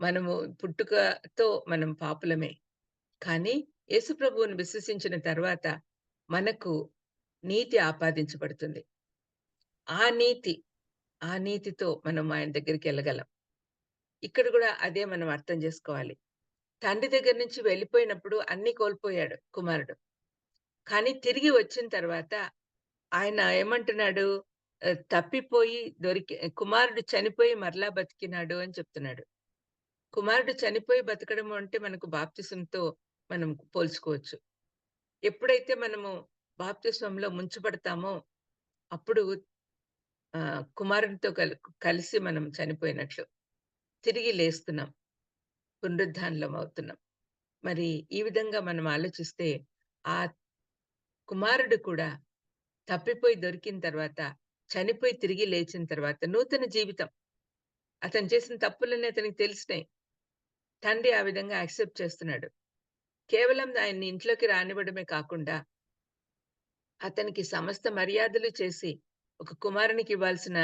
మనము పుట్టుకతో మనం పాపులమే. కానీ యేసు ప్రభువుని విశ్వసించిన తర్వాత మనకు నీతి ఆపాదించబడుతుంది. ఆ నీతి, ఆ నీతితో మనం ఆయన దగ్గరికెళ్ళగలం. ఇక్కడ గూడా అదే మనం అర్థం జేసుకోవాలి. తండ్రి దగ్గర నుంచి వెళ్ళిపోయినప్పుడు అన్నీ కోల్పోయాడు కుమారుడు. కానీ తిరిగి వచ్చిన తర్వాత ఆయన ఏమంటున్నాడు? తప్పిపోయి కుమారుడు చనిపోయి మరలా బతికినాడు అని చెప్తున్నాడు. కుమారుడు చనిపోయి బతకడం అంటే మనకు బాప్తిసంతో మనం పోల్చుకోవచ్చు. ఎప్పుడైతే మనము బాప్తిస్మంలో ముంచబడతామో అప్పుడు కుమారునితో కలిసి మనం చనిపోయినట్లు. తిరిగి లేస్తున్నాం. పునరుద్ధానులం అవుతున్నాం. మరి ఈ విధంగా మనం ఆలోచిస్తే ఆ కుమారుడు కూడా తప్పిపోయి దొరికిన తర్వాత, చనిపోయి తిరిగి లేచిన తర్వాత నూతన జీవితం. అతను చేసిన తప్పులన్నీ అతనికి తెలిసినాయి. తండ్రి ఆ విధంగా యాక్సెప్ట్ చేస్తున్నాడు. కేవలం ఆయన్ని ఇంట్లోకి రానివ్వడమే కాకుండా, అతనికి సమస్త మర్యాదలు చేసి, ఒక కుమారునికి ఇవ్వాల్సిన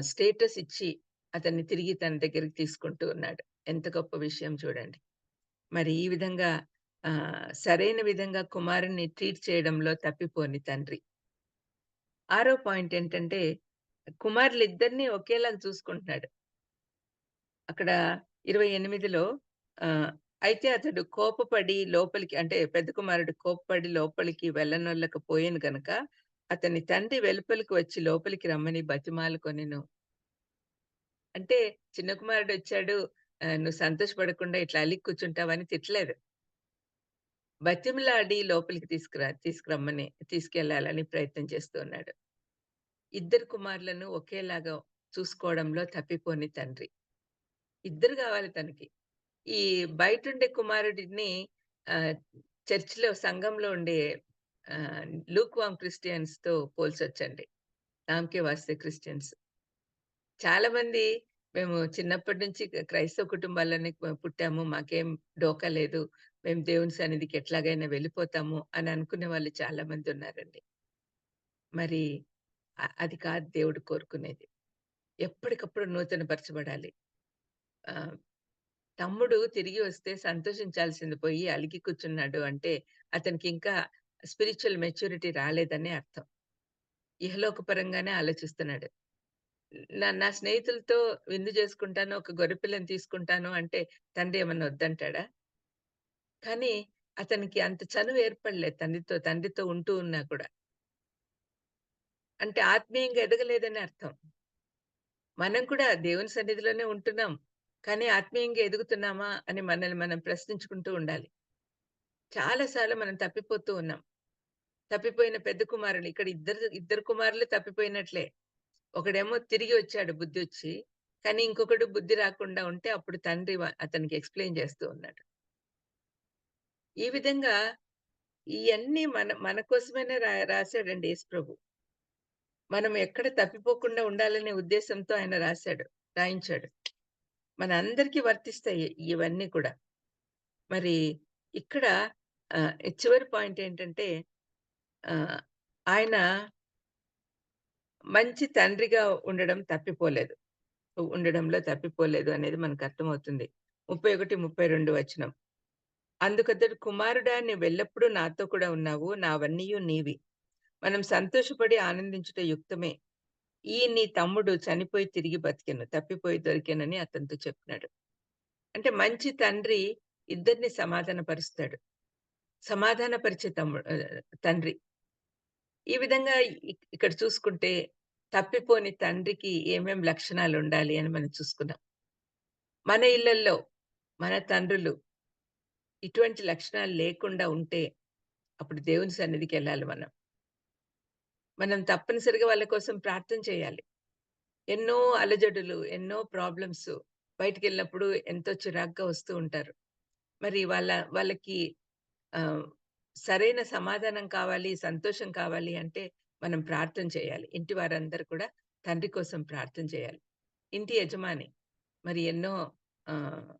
స్టేటస్ ఇచ్చి, అతన్ని తిరిగి తన దగ్గరికి తీసుకుంటూ ఉన్నాడు. ఎంత గొప్ప విషయం చూడండి. మరి ఈ విధంగా సరైన విధంగా కుమారుడిని ట్రీట్ చేయడంలో తప్పిపోని తండ్రి. 6వ పాయింట్ ఏంటంటే, కుమారులిద్దరిని ఒకేలాగా చూసుకుంటున్నాడు. అక్కడ 28లో అయితే అతడు కోపపడి లోపలికి అంటే పెద్ద కుమారుడు కోప్పడి లోపలికి వెళ్ళనొల్లకపోయెను గనక, అతని తండ్రి వెలుపలికి వచ్చి లోపలికి రమ్మని బతిమాలుకొనెను. అంటే చిన్న కుమారుడొచ్చాడు, నువ్వు సంతోషపడకుండా ఇట్లా అలిగి కూర్చుంటావని తిట్టలేదు. బతిమిలాడి లోపలికి తీసుకెళ్ళాలని ప్రయత్నం చేస్తూ ఉన్నాడు. ఇద్దరు కుమారులను ఒకేలాగా చూసుకోవడంలో తప్పిపోని తండ్రి. ఇద్దరు కావాలి తనకి. ఈ బయటుండే కుమారుడిని ఆహ్, చర్చ్‌లో సంఘంలో ఉండే లూక్ వార్మ్ క్రిస్టియన్స్‌తో పోల్చొచ్చండి. నామకే వాస్తే క్రిస్టియన్స్. చాలా మంది మేము చిన్నప్పటి నుంచి క్రైస్తవ కుటుంబాల్లోనే పుట్టాము. మాకేం డోకా లేదు. మేము దేవుని సన్నిధికి ఎట్లాగైనా వెళ్ళిపోతాము అని అనుకునే వాళ్ళు చాలా మంది ఉన్నారండి. మరి అది కాదు దేవుడు కోరుకునేది. ఎప్పటికప్పుడు నూతనపరచబడాలి. ఆహ్, తమ్ముడు తిరిగి వస్తే సంతోషించాల్సింది పోయి అలిగి కూర్చున్నాడు అంటే అతనికి ఇంకా స్పిరిచ్యువల్ మెచ్యూరిటీ రాలేదనే అర్థం. ఇహలోక పరంగానే ఆలోచిస్తున్నాడు. నా స్నేహితులతో విందు చేసుకుంటాను, ఒక గొర్రెపిల్లని తీసుకుంటాను అంటే తండ్రి ఏమన్నా వద్దంటాడా? కానీ అతనికి అంత చనువు ఏర్పడలేదు తండ్రితో ఉంటూ ఉన్నా కూడా. అంటే ఆత్మీయంగా ఎదగలేదని అర్థం. మనం కూడా దేవుని సన్నిధిలోనే ఉంటున్నాం. కానీ ఆత్మీయంగా ఎదుగుతున్నామా అని మనల్ని మనం ప్రశ్నించుకుంటూ ఉండాలి. చాలా సార్లు మనం తప్పిపోతూ ఉన్నాం. తప్పిపోయిన పెద్ద కుమారులు ఇక్కడ ఇద్దరు కుమారులు తప్పిపోయినట్లే. ఒకడేమో తిరిగి వచ్చాడు బుద్ధొచ్చి. కానీ ఇంకొకడు బుద్ధి రాకుండా ఉంటే అప్పుడు తండ్రి అతనికి ఎక్స్‌ప్లెయిన్ చేస్తూ ఉన్నాడు. ఈ విధంగా ఇయన్నీ మన కోసమనే రాసాడండి యేసుప్రభు. మనం ఎక్కడ తప్పిపోకుండా ఉండాలనే ఉద్దేశంతో ఆయన రాయించాడు. మనందరికీ వర్తిస్తాయి ఇవన్నీ కూడా. మరి ఇక్కడ చివరి పాయింట్ ఏంటంటే ఆహ్, ఆయన మంచి తండ్రిగా ఉండడంలో తప్పిపోలేదు అనేది మనకర్థమవుతుంది. 31, 32 వచనం. అందుకతడు కుమారుడా నీవెల్లప్పుడూ నాతో కూడా ఉన్నావు. నావన్నీయు నీవి. మనం సంతోషపడి ఆనందించుట యుక్తమే. ఈ నీ తమ్ముడు చనిపోయి తిరిగి బతికెను. తప్పిపోయి దొరికెనని అతనితో చెప్పినాడు. అంటే మంచి తండ్రి ఇద్దరిని సమాధానపరుస్తాడు. సమాధానపరిచే తండ్రి. ఈ విధంగా ఇక్కడ చూసుకుంటే తప్పిపోని తండ్రికి ఏమేం లక్షణాలుండాలి అని మనం చూసుకున్నాం. మన ఇళ్లల్లో మన తండ్రులు ఇటువంటి లక్షణాలు లేకుండా ఉంటే అప్పుడు దేవుని సన్నిధికెళ్ళాలి మనం. మనం తప్పనిసరిగా వాళ్ళ కోసం ప్రార్థన చేయాలి. ఎన్నో అలజడులు, ఎన్నో ప్రాబ్లమ్స్ బయటికెళ్ళినప్పుడు ఎంతో చిరాకుగా వస్తూ ఉంటారు. మరి వాళ్ళకి ఆహ్, సరైన సమాధానం కావాలి, సంతోషం కావాలి అంటే మనం ప్రార్థన చేయాలి. ఇంటి వారందరూ కూడా తండ్రి కోసం ప్రార్థన చేయాలి. ఇంటి యజమాని మరి ఎన్నో ఆహ్,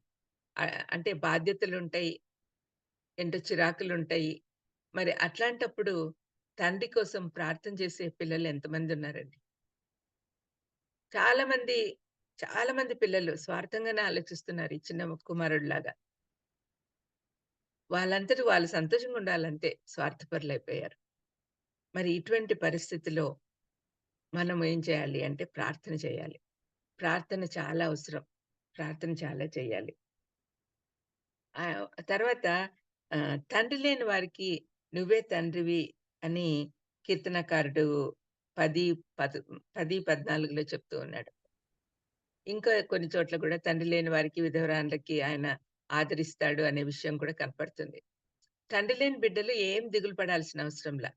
అంటే బాధ్యతలుంటాయి. ఎంతో చిరాకులుంటాయి. మరి అట్లాంటప్పుడు తండ్రి కోసం ప్రార్థన చేసే పిల్లలు ఎంతమందున్నారండి? చాలా మంది, చాలా మంది పిల్లలు స్వార్థంగానే ఆలోచిస్తున్నారు ఈ చిన్న కుమారుడిలాగా. వాళ్ళంతట వాళ్ళు సంతోషంగా ఉండాలంతే స్వార్థపరులైపోయారు. మరి ఇటువంటి పరిస్థితిలో మనం ఏం చేయాలి అంటే ప్రార్థన చేయాలి. ప్రార్థన చాలా అవసరం. ప్రార్థన చాలా చేయాలి. తర్వాత తండ్రి లేని వారికి నువ్వే తండ్రివి అని కీర్తనకారుడు 10, 14లో చెప్తూ ఉన్నాడు. ఇంకా కొన్ని చోట్ల కూడా తండ్రి లేని వారికి, విధవరాండ్లకి ఆయన ఆదరిస్తాడు అనే విషయం కూడా కనపడుతుంది. తండ్రి లేని బిడ్డలు ఏం దిగులు పడాల్సిన అవసరంలా.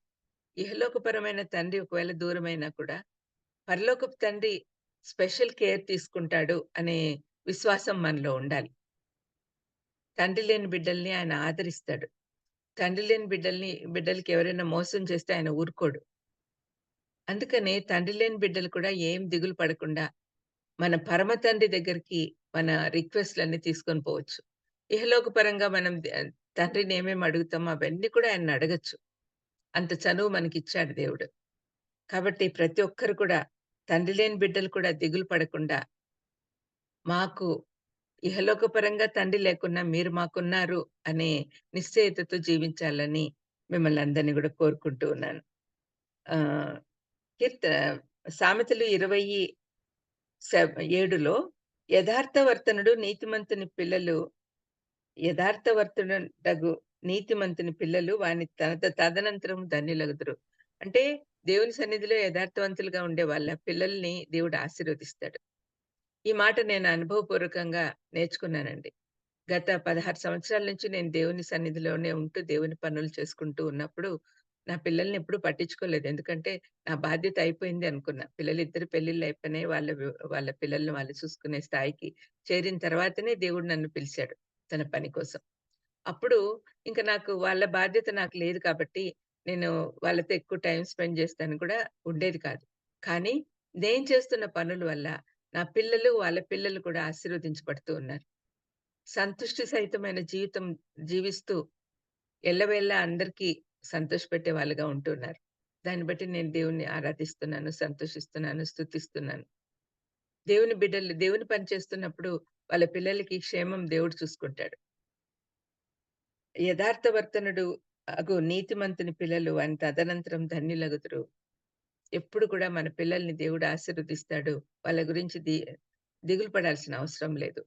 ఇహలోకపరమైన తండ్రి ఒకవేళ దూరమైనా కూడా, పరలోకపు తండ్రి స్పెషల్ కేర్ తీసుకుంటాడు అనే విశ్వాసం మనలో ఉండాలి. తండ్రి లేని బిడ్డల్ని ఆయన ఆదరిస్తాడు. తండ్రి లేని బిడ్డలకి ఎవరైనా మోసం చేస్తే ఆయన ఊరుకోడు. అందుకనే తండ్రి లేని బిడ్డలు కూడా ఏం దిగులు పడకుండా మన పరమ తండ్రి దగ్గరికి మన రిక్వెస్ట్‌లన్నీ తీసుకొని పోవచ్చు. ఇహలోక పరంగా మనం తండ్రిని ఏమేమి అడుగుతామో అవన్నీ కూడా ఆయన్ని అడగొచ్చు. అంత చనువు మనకిచ్చాడు దేవుడు. కాబట్టి ప్రతి ఒక్కరు కూడా తండ్రి లేని బిడ్డలు కూడా దిగులు పడకుండా, మాకు ఇహలోక పరంగా తండ్రి లేకున్నా మీరు మాకున్నారు అనే నిశ్చయతతో జీవించాలని మిమ్మల్ని అందరిని కూడా కోరుకుంటూ ఉన్నాను. ఆహ్, కీర్త సామెతలు 27లో యథార్థవర్తనుడగు నీతిమంతుని పిల్లలు వాని తదనంతరం ధన్యులగుదురు. అంటే దేవుని సన్నిధిలో యథార్థవంతులుగా ఉండే వాళ్ళ పిల్లల్ని దేవుడు ఆశీర్వదిస్తాడు. ఈ మాట నేను అనుభవపూర్వకంగా నేర్చుకున్నానండి. గత 16 సంవత్సరాల నుంచి నేను దేవుని సన్నిధిలోనే ఉంటూ, దేవుని పనులు చేసుకుంటూ ఉన్నప్పుడు, నా పిల్లల్ని ఎప్పుడు పట్టించుకోలేదు. ఎందుకంటే, నా బాధ్యత అయిపోయింది అనుకున్నా. పిల్లలిద్దరి పెళ్ళిళ్ళు అయిపోయినాయి. వాళ్ళ పిల్లల్ని వాళ్ళు చూసుకునే స్థాయికి చేరిన తర్వాతనే దేవుడు నన్ను పిలిచాడు తన పని కోసం. అప్పుడు ఇంక నాకు వాళ్ళ బాధ్యత నాకు లేదు కాబట్టి, నేను వాళ్ళతో ఎక్కువ టైమ్ స్పెండ్ చేస్తానికి కూడా ఉండేది కాదు. కానీ, నేను చేస్తున్న పనుల వల్ల నా పిల్లలు, వాళ్ళ పిల్లలు కూడా ఆశీర్వదించబడుతూ ఉన్నారు. సంతుష్టి సహితమైన జీవితం జీవిస్తూ ఎల్లవేళలా అందరికీ సంతోషపెట్టే వాళ్ళుగా ఉంటున్నారు. దాన్ని బట్టి నేను దేవుణ్ణి ఆరాధిస్తున్నాను, సంతోషిస్తున్నాను, స్తుతిస్తున్నాను. దేవుని బిడ్డలు దేవుని పని చేస్తున్నప్పుడు వాళ్ళ పిల్లలకి క్షేమం దేవుడు చూసుకుంటాడు. యథార్థవర్తనుడు అగు నీతిమంతుని పిల్లలు వాని తదనంతరం ధన్యులగుదురు. ఎప్పుడు కూడా మన పిల్లల్ని దేవుడు ఆశీర్వదిస్తాడు. వాళ్ళ గురించి దిగులు పడాల్సిన అవసరం లేదు.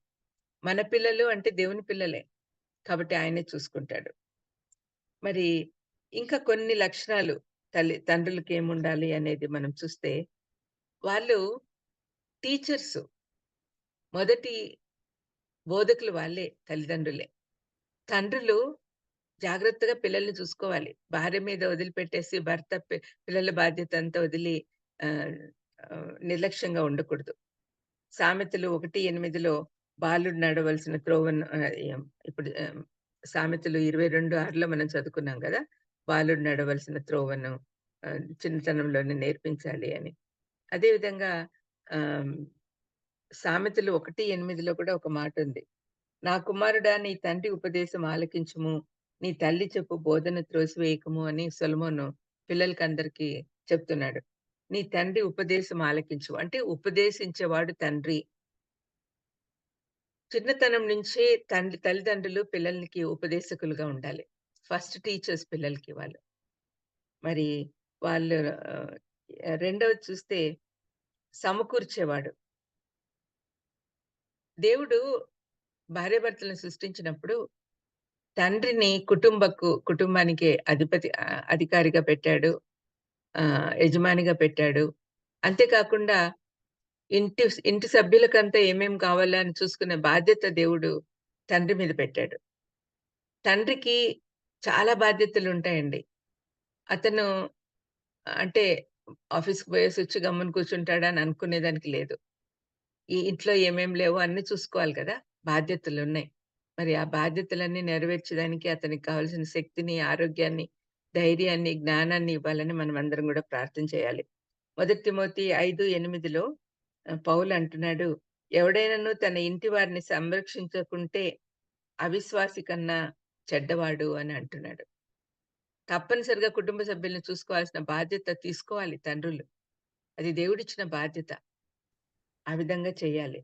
మన పిల్లలు అంటే దేవుని పిల్లలే. కాబట్టి ఆయనే చూసుకుంటాడు. మరి ఇంకా కొన్ని లక్షణాలు తండ్రులకేముండాలి అనేది మనం చూస్తే, వాళ్ళు టీచర్స్. మొదటి బోధకులు వాళ్ళే తల్లిదండ్రులే. తండ్రులు జాగ్రత్తగా పిల్లల్ని చూసుకోవాలి. భార్య మీద వదిలిపెట్టేసి భర్త పిల్లల బాధ్యత అంతా వదిలి ఆహ్, నిర్లక్ష్యంగా ఉండకూడదు. సామెతలు 1:8లో బాలుడు నడవలసిన త్రోవను ఇప్పుడు సామెతలు 22:6లో మనం చదువుకున్నాం గదా! బాలుడు నడవలసిన త్రోవను చిన్నతనంలోనే నేర్పించాలి అని. అదే విధంగా ఆహ్, సామెతలు 1:8లో కూడా ఒక మాటుంది. నా కుమారుడా నీ తండ్రి ఉపదేశం ఆలకించుము. నీ తల్లి చెప్పు బోధన త్రోసివేయకము అని సొలొమోను పిల్లలకందరికీ చెప్తున్నాడు. నీ తండ్రి ఉపదేశం ఆలకించు. అంటే ఉపదేశించేవాడు తండ్రి. చిన్నతనం నుంచే తల్లిదండ్రులు పిల్లలకి ఉపదేశకులుగా ఉండాలి. ఫస్ట్ టీచర్స్ పిల్లలకి వాళ్ళు. మరి వాళ్ళు రెండవది చూస్తే సమకూర్చేవాడు. దేవుడు భార్యాభర్తలను సృష్టించినప్పుడు తండ్రిని కుటుంబానికి అధికారిగా పెట్టాడు. యజమానిగా పెట్టాడు. అంతేకాకుండా ఇంటి ఇంటి సభ్యులకంతా ఏమేం కావాలా అని చూసుకునే బాధ్యత దేవుడు తండ్రి మీద పెట్టాడు. తండ్రికి చాలా బాధ్యతలుంటాయండి. అతను అంటే ఆఫీస్‌కి పోయేసొచ్చి గమ్మున కూర్చుంటాడని అనుకునేదానికి లేదు. ఈ ఇంట్లో ఏమేం లేవో అన్నీ చూసుకోవాలి కదా! బాధ్యతలున్నాయి. మరి ఆ బాధ్యతలన్నీ నెరవేర్చడానికి అతనికి కావాల్సిన శక్తిని, ఆరోగ్యాన్ని, ధైర్యాన్ని, జ్ఞానాన్ని ఇవ్వాలని మనమందరం గూడా ప్రార్థన చేయాలి. మొదటి తిమోతి 5:8లో పౌలు అంటున్నాడు, "ఎవడైనను తన ఇంటి వారిని సంరక్షించకుంటే అవిశ్వాసి కన్నా చెడ్డవాడు" అని అంటున్నాడు. తప్పనిసరిగా కుటుంబ సభ్యులను చూసుకోవాల్సిన బాధ్యత తీసుకోవాలి తండ్రులు. అది దేవుడిచ్చిన బాధ్యత. ఆ విధంగా చేయాలి.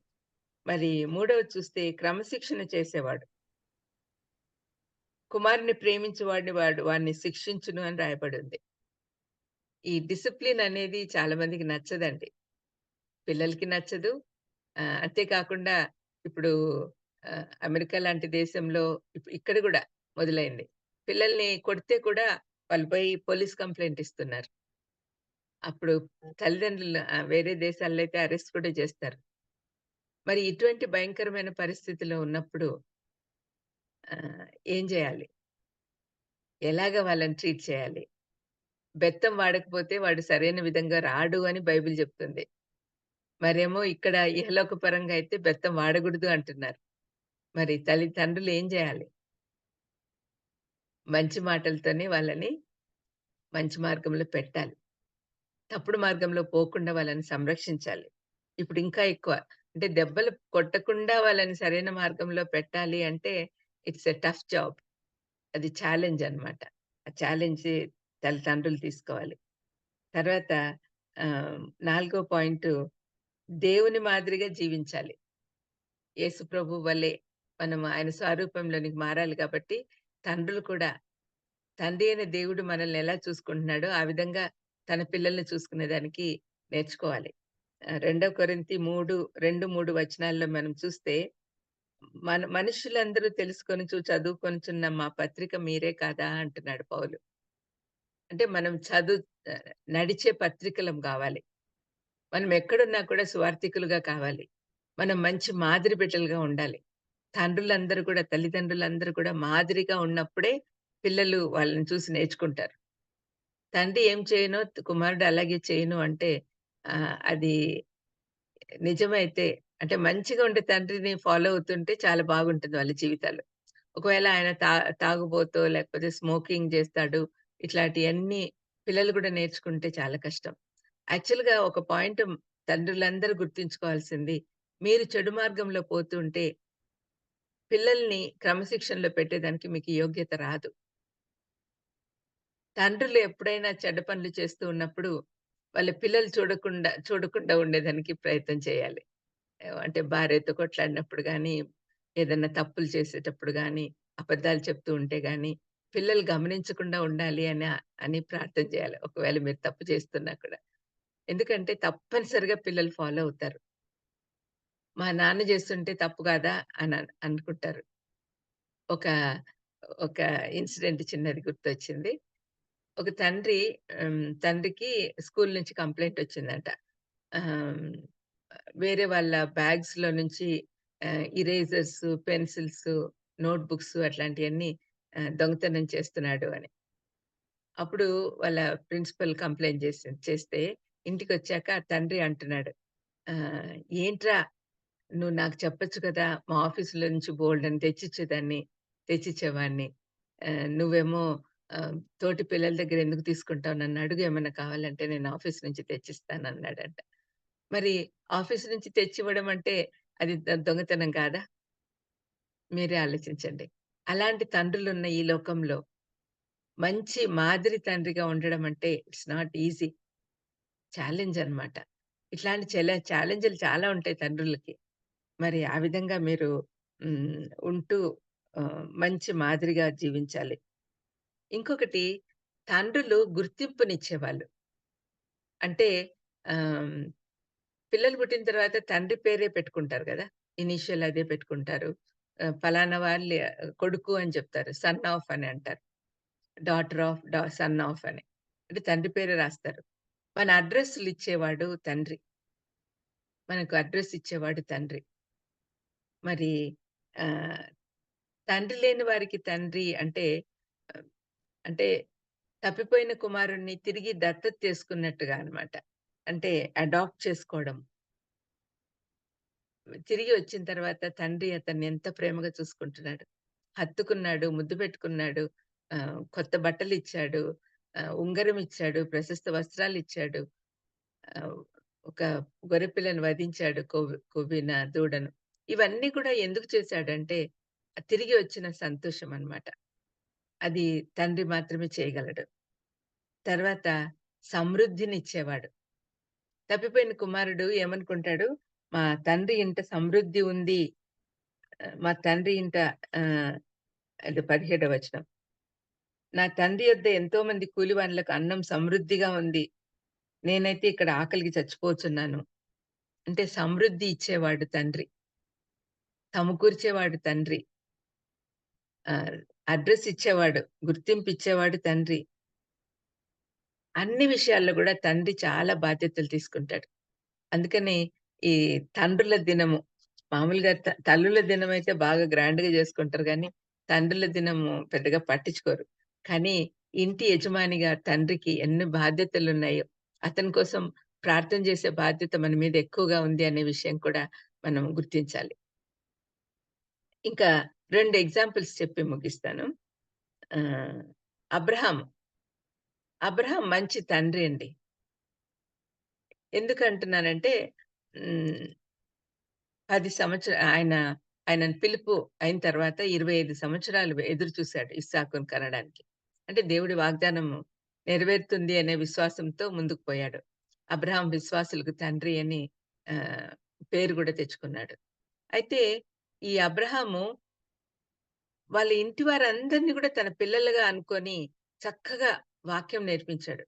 మరి మూడవది చూస్తే క్రమశిక్షణ చేసేవాడు. కుమారుని ప్రేమించువాడిని వాడిని శిక్షించును అని రాయబడింది. ఈ డిసిప్లిన్ అనేది చాలా మందికి నచ్చదండి. పిల్లలకి నచ్చదు. అంతేకాకుండా ఇప్పుడు అమెరికా లాంటి దేశంలో ఇక్కడ గూడా మొదలైంది. పిల్లల్ని కొడితే కూడా వాళ్ళు పోయి పోలీస్ కంప్లెయింట్ ఇస్తున్నారు. అప్పుడు తల్లిదండ్రులు వేరే దేశాల్లో అయితే అరెస్ట్ కూడా చేస్తారు. మరి ఇటువంటి భయంకరమైన పరిస్థితిలో ఉన్నప్పుడు ఏం జేయాలి? ఎలాగ వాళ్ళని ట్రీట్ చేయాలి? బెత్తం వాడకపోతే వాడు సరైన విధంగా రాడు అని బైబిల్ జెప్తుంది. మరేమో ఇక్కడ ఇహలోక పరంగా అయితే బెత్తం వాడగూడదు అంటున్నారు. మరి తండ్రులు ఏం జేయాలి? మంచి మాటలతోనే వాళ్ళని మంచి మార్గంలో పెట్టాలి. తప్పుడు మార్గంలో పోకుండా వాళ్ళని సంరక్షించాలి. ఇప్పుడు ఇంకా ఎక్కువ. అంటే దెబ్బలు కొట్టకుండా వాళ్ళని సరైన మార్గంలో పెట్టాలి అంటే ఇట్స్ ఎ టఫ్ జాబ్. అది ఛాలెంజ్ అన్నమాట. ఆ ఛాలెంజ్ తండ్రులు తీసుకోవాలి. తర్వాత నాలుగో పాయింటు దేవుని మాదిరిగా జీవించాలి. యేసు ప్రభు వలె మనం ఆయన స్వరూపంలోనికి మారాలి కాబట్టి తండ్రులు కూడా తండ్రి అయిన దేవుడు మనల్ని ఎలా చూసుకుంటున్నాడో ఆ విధంగా తన పిల్లల్ని చూసుకునేదానికి నేర్చుకోవాలి. 2 కొరింథీ 2, 3 వచనాల్లో మనం చూస్తే మనుషులందరూ చదువుకొనుచున్న మా పత్రిక మీరే కాదా అంటున్నాడు పౌలు. అంటే మనం నడిచే పత్రికలం గావాలి. మనం ఎక్కడున్నా కూడా సువార్థికులుగా కావాలి. మనం మంచి మాదిరి బిడ్డలుగా ఉండాలి. తల్లిదండ్రులందరూ కూడా మాదిరిగా ఉన్నప్పుడే పిల్లలు వాళ్ళని చూసి నేర్చుకుంటారు. తండ్రి ఏం చేయనో కుమారుడు అలాగే చేయను అంటే అది నిజమైతే అంటే మంచిగా ఉండే తండ్రిని ఫాలో అవుతుంటే చాలా బాగుంటుంది వాళ్ళ జీవితాలు. ఒకవేళ ఆయన తాగుబోతో లేకపోతే స్మోకింగ్ చేస్తాడు. ఇట్లాంటియన్నీ పిల్లలు కూడా నేర్చుకుంటే చాలా కష్టం. యాక్చువల్‌గా ఒక పాయింట్ తండ్రులందరూ గుర్తుంచుకోవాల్సింది, మీరు చెడు మార్గంలో పోతుంటే పిల్లల్ని క్రమశిక్షణలో పెట్టేదానికి మీకు యోగ్యత రాదు. తండ్రులు ఎప్పుడైనా చెడ్డ పనులు చేస్తూ ఉన్నప్పుడు, వాళ్ళ పిల్లలు చూడకుండా ఉండేదానికి ప్రయత్నం చేయాలి. అంటే భార్యతో కొట్లాడినప్పుడు గానీ, ఏదన్నా తప్పులు చేసేటప్పుడు గానీ, అబద్ధాలు చెప్తూ ఉంటే గానీ, పిల్లలు గమనించకుండా ఉండాలి అని ప్రార్థన చేయాలి. ఒకవేళ మీరు తప్పు చేస్తున్నా కూడా. ఎందుకంటే తప్పనిసరిగా పిల్లలు ఫాలో అవుతారు. మా నాన్న చేస్తుంటే తప్పు కాదా అనుకుంటారు. ఒక ఒక ఇన్సిడెంట్ చిన్నది గుర్తొచ్చింది. ఒక తండ్రికి స్కూల్ నుంచి కంప్లెయింట్ వచ్చిందంట. ఆహ్, వేరే వాళ్ళ బ్యాగ్స్‌లో నుంచి ఇరేజర్స్, పెన్సిల్స్, నోట్ బుక్స్ అట్లాంటియన్నీ దొంగతనం చేస్తున్నాడు అని. అప్పుడు వాళ్ళ ప్రిన్సిపల్ కంప్లెయింట్ చేస్తే ఇంటికొచ్చాక తండ్రి అంటున్నాడు, ఆహ్, "ఏంట్రా నువ్వు నాకు చెప్పొచ్చు కదా! మా ఆఫీస్‌లో నుంచి బోలెడన్ని తెచ్చిచ్చేవాడిని. నువ్వేమో తోటి పిల్లల దగ్గర ఎందుకు తీసుకుంటావు? నన్నడుగు ఏమన్నా కావాలంటే నేను ఆఫీస్ నుంచి తెచ్చిస్తానన్నాడంట. మరి ఆఫీస్ నుంచి తెచ్చివ్వడం అంటే అది దొంగతనం కాదా? మీరే ఆలోచించండి. అలాంటి తండ్రులున్న ఈ లోకంలో మంచి మాదిరి తండ్రిగా ఉండడం అంటే ఇట్స్ నాట్ ఈజీ. ఛాలెంజ్ అన్నమాట. ఇట్లాంటి ఛాలెంజ్‌లు చాలా ఉంటాయి తండ్రులకి. మరి ఆ విధంగా మీరు ఉంటూ మంచి మాదిరిగా జీవించాలి. ఇంకొకటి తండ్రులు గుర్తింపునిచ్చేవాళ్ళు. అంటే ఆహ్, పిల్లలు పుట్టిన తర్వాత తండ్రి పేరే పెట్టుకుంటారు గదా! ఇనీషియల్ అదే పెట్టుకుంటారు. పలానా వాళ్ళ కొడుకు అని చెప్తారు. సన్ ఆఫ్ అని అంటారు. డాటర్ ఆఫ్, సన్ ఆఫ్ అని. అంటే తండ్రి పేరే రాస్తారు. మన అడ్రెస్‌లిచ్చేవాడు తండ్రి. మనకు అడ్రెస్ ఇచ్చేవాడు తండ్రి. మరి ఆహ్, తండ్రి లేని వారికి తండ్రి అంటే ఆహ్, అంటే తప్పిపోయిన కుమారుడిని తిరిగి దత్తత చేసుకున్నట్టుగా అన్నమాట. అంటే అడాప్ట్ చేసుకోవడం. తిరిగి వచ్చిన తర్వాత తండ్రి అతన్ని ఎంత ప్రేమగా చూసుకుంటున్నాడు. హత్తుకున్నాడు, ముద్దు పెట్టుకున్నాడు, కొత్త బట్టలిచ్చాడు, ఉంగరం ఇచ్చాడు, ప్రశస్త వస్త్రాలిచ్చాడు. ఆహ్, ఒక గొర్రెపిల్లని వధించాడు కొవ్విన దూడను. ఇవన్నీ కూడా ఎందుకు చేశాడంటే, తిరిగి వచ్చిన సంతోషం అన్నమాట. అది తండ్రి మాత్రమే చేయగలడు. తర్వాత సమృద్ధినిచ్చేవాడు. తప్పిపోయిన కుమారుడు ఏమనుకుంటాడు, మా తండ్రి ఇంట సమృద్ధి ఉంది. మా తండ్రి ఇంట ఆహ్, అది 17వ వచనం. నా తండ్రి యొద్ద ఎంతోమంది కూలివాన్లకు అన్నం సమృద్ధిగా ఉంది. నేనైతే ఇక్కడ ఆకలికి చచ్చిపోచున్నాను. అంటే సమృద్ధి ఇచ్చేవాడు తండ్రి. సమకూర్చేవాడు తండ్రి. అడ్రెస్ ఇచ్చేవాడు. గుర్తింపిచ్చేవాడు తండ్రి. అన్ని విషయాల్లో గూడా తండ్రి చాలా బాధ్యతలు తీసుకుంటాడు. అందుకని ఈ తండ్రుల దినము మామూలుగా తల్లుల దినమైతే బాగా గ్రాండ్‌గా జేసుకుంటారు గానీ, తండ్రుల దినము పెద్దగా పట్టించుకోరు. కానీ ఇంటి యజమానిగా తండ్రికి ఎన్ని బాధ్యతలున్నాయో, అతని కోసం ప్రార్థన జేసే బాధ్యత మన మీద ఎక్కువగా ఉంది అనే విషయం కూడా మనం గుర్తించాలి. ఇంకా 2 ఎగ్జాంపుల్స్ చెప్పి ముగిస్తాను. ఆహ్, అబ్రహాం. అబ్రహాం మంచి తండ్రి అండి. ఎందుకంటున్నానంటే హ్మ్. 10 ఆయనని పిలుపు అయిన తర్వాత 25 సంవత్సరాలు ఎదురు చూసాడు ఇస్సాకుని కనడానికి. అంటే దేవుడి వాగ్దానం నెరవేరుతుంది అనే విశ్వాసంతో ముందుకు పోయాడు. అబ్రహాం విశ్వాసులకు తండ్రి అని ఆహ్, పేరు గూడా తెచ్చుకున్నాడు. అయితే ఈ అబ్రహాము వాళ్ళ ఇంటి వారందరిని గూడా తన పిల్లలుగా అనుకోని చక్కగా వాక్యం నేర్పించాడు.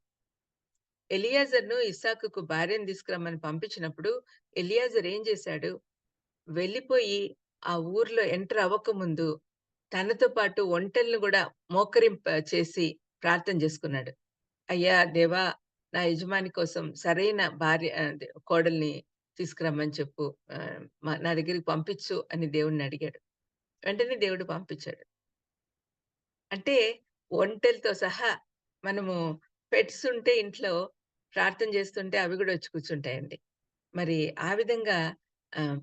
ఎలియాజరును ఇస్సాకుకు భార్యను తీసుకురమ్మని పంపించినప్పుడు ఎలియాజరు ఏం చేశాడు? వెళ్ళిపోయి ఆ ఊర్లో ఎంటర్ అవ్వకముందు తనతో పాటు ఒంటెలను గూడా చేసి ప్రార్థన జేసుకున్నాడు. అయ్యా! దేవా! నా యజమాని కోసం సరైన భార్య కోడల్ని తీసుకురమ్మని చెప్పు. నా దగ్గరికి పంపించు అని దేవుడిని అడిగాడు. వెంటనే దేవుడు పంపించాడు. అంటే ఒంటెలతో సహా మనము పెట్స్ ఉంటే ఇంట్లో ప్రార్థన చేస్తుంటే అవి గూడా వచ్చి కూర్చుంటాయండి. మరి ఆ విధంగా ఆహ్,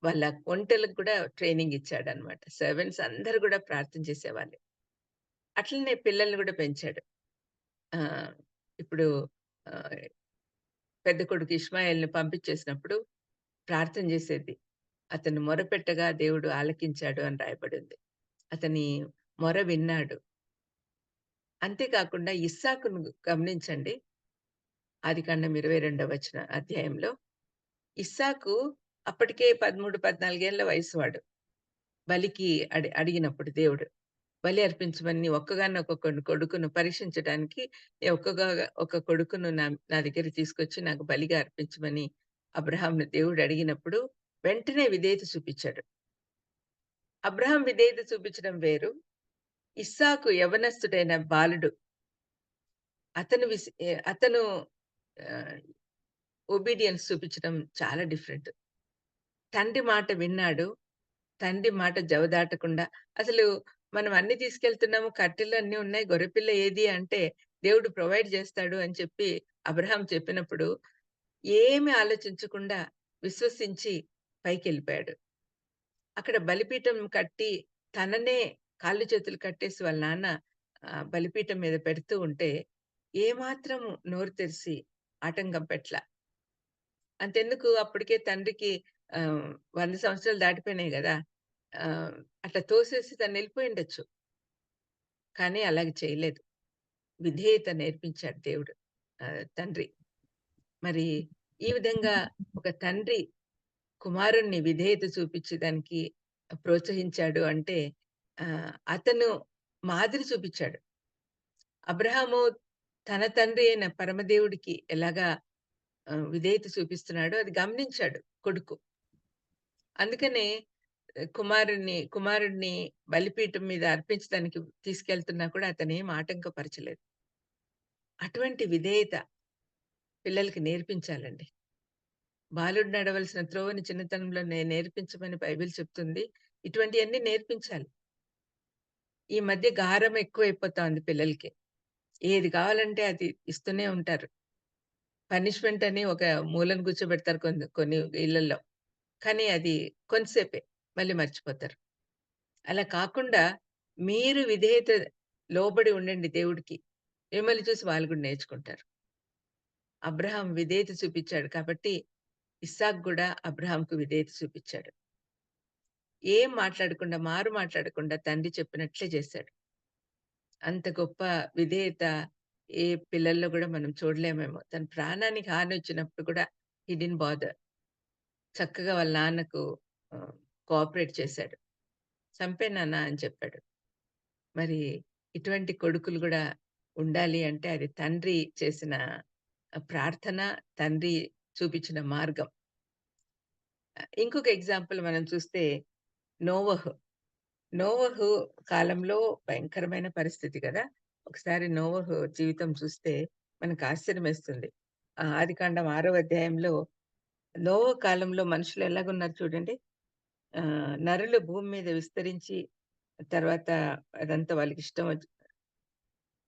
వాళ్ళ ఒంటెలకు కూడా ట్రైనింగ్ ఇచ్చాడన్నమాట. సర్వెంట్స్ అందరూ గూడా ప్రార్థన చేసేవాళ్ళే. అట్లనే పిల్లల్ని గూడా పెంచాడు. ఆహ్, ఇప్పుడు ఆహ్, పెద్ద కొడుకు ఇష్మాయేల్‌ని పంపించేసినప్పుడు ప్రార్థన చేసేది. అతను మొరపెట్టగా దేవుడు ఆలకించాడు అని రాయబడింది. అతని మొర విన్నాడు. అంతే కాకుండా ఇస్సాకును గమనించండి. ఆదికాండం 22 అధ్యాయంలో ఇస్సాకు అప్పటికే 13, 14 ఏళ్ల వయసువాడు. బలికి అడిగినప్పుడు దేవుడు. బలి అర్పించమని ఒక్కగానొక్క కొడుకును పరీక్షించడానికి ఒక కొడుకును నా దగ్గరికి తీసుకొచ్చి నాకు బలిగా అర్పించమని అబ్రాహాంను దేవుడు అడిగినప్పుడు వెంటనే విధేయత చూపిచ్చాడు. అబ్రాహాం విధేయత చూపించడం వేరు. ఇస్సాకు యవ్వనస్తుడైన బాలుడు. అతను ఆహ్, ఒబీడియన్స్ చూపించడం చాలా డిఫరెంట్. తండ్రి మాట విన్నాడు. తండ్రి మాట జవదాటకుండా అసలు మనం అన్నీ తీసుకెళ్తున్నాము. కట్టెలు అన్నీ ఉన్నాయి. గొర్రెపిల్ల ఏది అంటే దేవుడు ప్రొవైడ్ చేస్తాడు అని చెప్పి అబ్రాహాం చెప్పినప్పుడు ఏమి ఆలోచించకుండా విశ్వసించి పైకెళ్ళిపోయాడు. అక్కడ బలిపీఠం కట్టి తననే కాళ్ళు చేతులు కట్టేసి వాళ్ళ నాన్న బలిపీఠం మీద పెడుతూ ఉంటే ఏమాత్రం నోరు తెరిసి ఆటంకం పెట్ల. అంతెందుకు అప్పటికే తండ్రికి 100 సంవత్సరాలు దాటిపోయినాయి గదా! అట్లా తోసేసి తనెళ్ళిపోయుండొచ్చు. కానీ అలాగ చేయలేదు. విధేయత నేర్పించాడు దేవుడు. తండ్రి. మరి ఈ విధంగా ఒక తండ్రి కుమారుణ్ణి విధేయత చూపించి దానికి ప్రోత్సహించాడు అంటే అతను మాదిరి చూపిచ్చాడు. అబ్రాహాము తన తండ్రి అయిన పరమదేవుడికి ఎలాగా విధేయత చూపిస్తున్నాడో అది గమనించాడు కొడుకు. అందుకనే కుమారుడిని బలిపీఠం మీద అర్పించడానికి తీసుకెళ్తున్నా కూడా అతనేం ఆటంకపరచలేదు. అటువంటి విధేయత పిల్లలకి నేర్పించాలండి. బాలుడు నడవలసిన త్రోవని చిన్నతనంలో నేర్పించమని బైబిల్ చెప్తుంది. ఇటువంటియన్నీ నేర్పించాలి. ఈ మధ్య గారం ఎక్కువైపోతా ఉంది పిల్లలకి. ఏది కావాలంటే అది ఇస్తూనే ఉంటారు. పనిష్మెంట్ అని ఒక మూలను కూర్చోబెడతారు కొన్ని ఇళ్లల్లో. కానీ అది కొంతసేపే. మళ్ళీ మర్చిపోతారు. అలా కాకుండా మీరు విధేయత లోబడి ఉండండి దేవుడికి. మిమ్మల్ని చూసి వాళ్ళు కూడా నేర్చుకుంటారు. అబ్రాహాం విధేయత చూపిచ్చాడు కాబట్టి ఇస్సాకు గూడా అబ్రాహాంకు విధేయత చూపిచ్చాడు. ఏం మాట్లాడకుండా, మారు మాట్లాడకుండా తండ్రి చెప్పినట్లే చేశాడు. అంత గొప్ప విధేయత ఏ పిల్లల్లో గూడా మనం చూడలేమేమో. తన ప్రాణానికి హానొచ్చినప్పుడు కూడా హి డిడ్న్ట్ బాదర్. చక్కగా వాళ్ళ నాన్నకు ఆహ్, కోఆపరేట్ చేశాడు. చంపేయి నాన్న అని చెప్పాడు. మరి ఇటువంటి కొడుకులు గూడా ఉండాలి అంటే అది తండ్రి చేసిన ప్రార్థన, తండ్రి చూపించిన మార్గం. ఇంకొక ఎగ్జాంపుల్ మనం చూస్తే నోవహు. నోవహు కాలంలో భయంకరమైన పరిస్థితి గదా! ఒకసారి నోవహు జీవితం చూస్తే మనకు ఆశ్చర్యమేస్తుంది. ఆదికాండం 6వ అధ్యాయంలో నోవహు కాలంలో మనుషులు ఎలాగున్నారు చూడండి. నరులు భూమి మీద విస్తరించి తర్వాత అదంతా వాళ్ళకిష్టం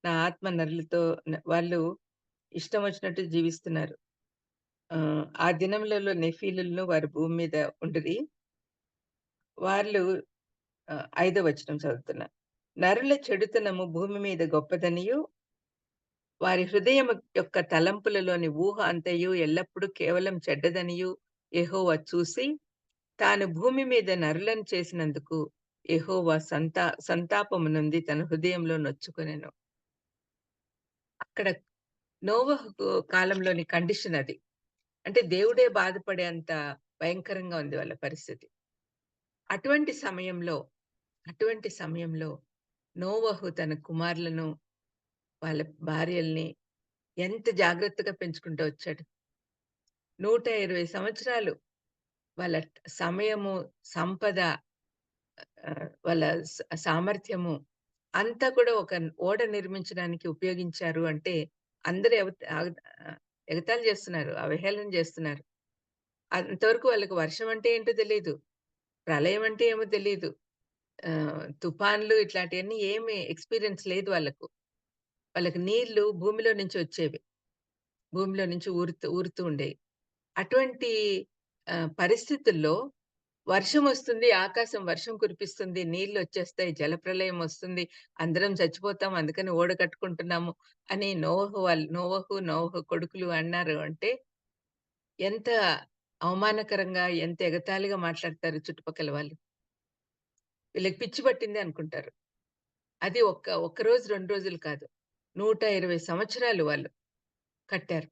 నా ఆత్మ నరులతో వాళ్ళు ఇష్టం వచ్చినట్టు జీవిస్తున్నారు. ఆ దినములలో నెఫీలులను వారు భూమి మీద ఉండిరి. వాళ్ళు 5వ వచనం చదువుతున్నా. నరుల చెడుతనము భూమి మీద గొప్పదనియు, వారి హృదయము యొక్క తలంపులలోని ఊహ అంతయు ఎల్లప్పుడూ కేవలం చెడ్డదనియు యెహోవా చూసి, తాను భూమి మీద నరులను చేసినందుకు యెహోవా సంతాపము నొంది తన హృదయంలో నొచ్చుకొనెను. అక్కడ నోవహు కాలంలోని కండిషన్ అది. అంటే దేవుడే బాధపడేంత భయంకరంగా ఉంది వాళ్ళ పరిస్థితి. అటువంటి సమయంలో, అటువంటి సమయంలో నోవహు తన కుమారులను, వాళ్ళ భార్యల్ని ఎంత జాగ్రత్తగా పెంచుకుంటూ వచ్చాడు. 120 సంవత్సరాలు వాళ్ళ సమయము, సంపద, వాళ్ళ సామర్థ్యము అంతా కూడా ఒక ఓడ నిర్మించడానికి ఉపయోగించారు అంటే అందరూ ఎగతాళి చేస్తున్నారు. అవహేళన చేస్తున్నారు. అంతవరకు వాళ్ళకి వర్షం అంటే ఏంటో తెలీదు. ప్రళయం అంటే ఏమో తెలీదు. తుఫాన్లు ఇట్లాంటియన్నీ ఏమి ఎక్స్‌పీరియన్స్ లేదు వాళ్ళకు. వాళ్ళకి నీళ్లు భూమిలో నుంచి వచ్చేవి. భూమిలో నుంచి ఊరుతూ ఊరుతూ ఉండేయి. అటువంటి పరిస్థితుల్లో వర్షమొస్తుంది, ఆకాశం వర్షం కురిపిస్తుంది, నీళ్లొచ్చేస్తాయి, జలప్రళయం వస్తుంది, అందరం చచ్చిపోతాం, అందుకని ఓడ కట్టుకుంటున్నాము అని నోవహు కొడుకులు అన్నారు అంటే, ఎంత అవమానకరంగా, ఎంత ఎగతాళిగా మాట్లాడతారు చుట్టుపక్కల వాళ్ళు. వీళ్ళకి పిచ్చి పట్టింది అనుకుంటారు. అది ఒక్క రోజు, 2 రోజులు కాదు. 120 సంవత్సరాలు వాళ్ళు కట్టారు.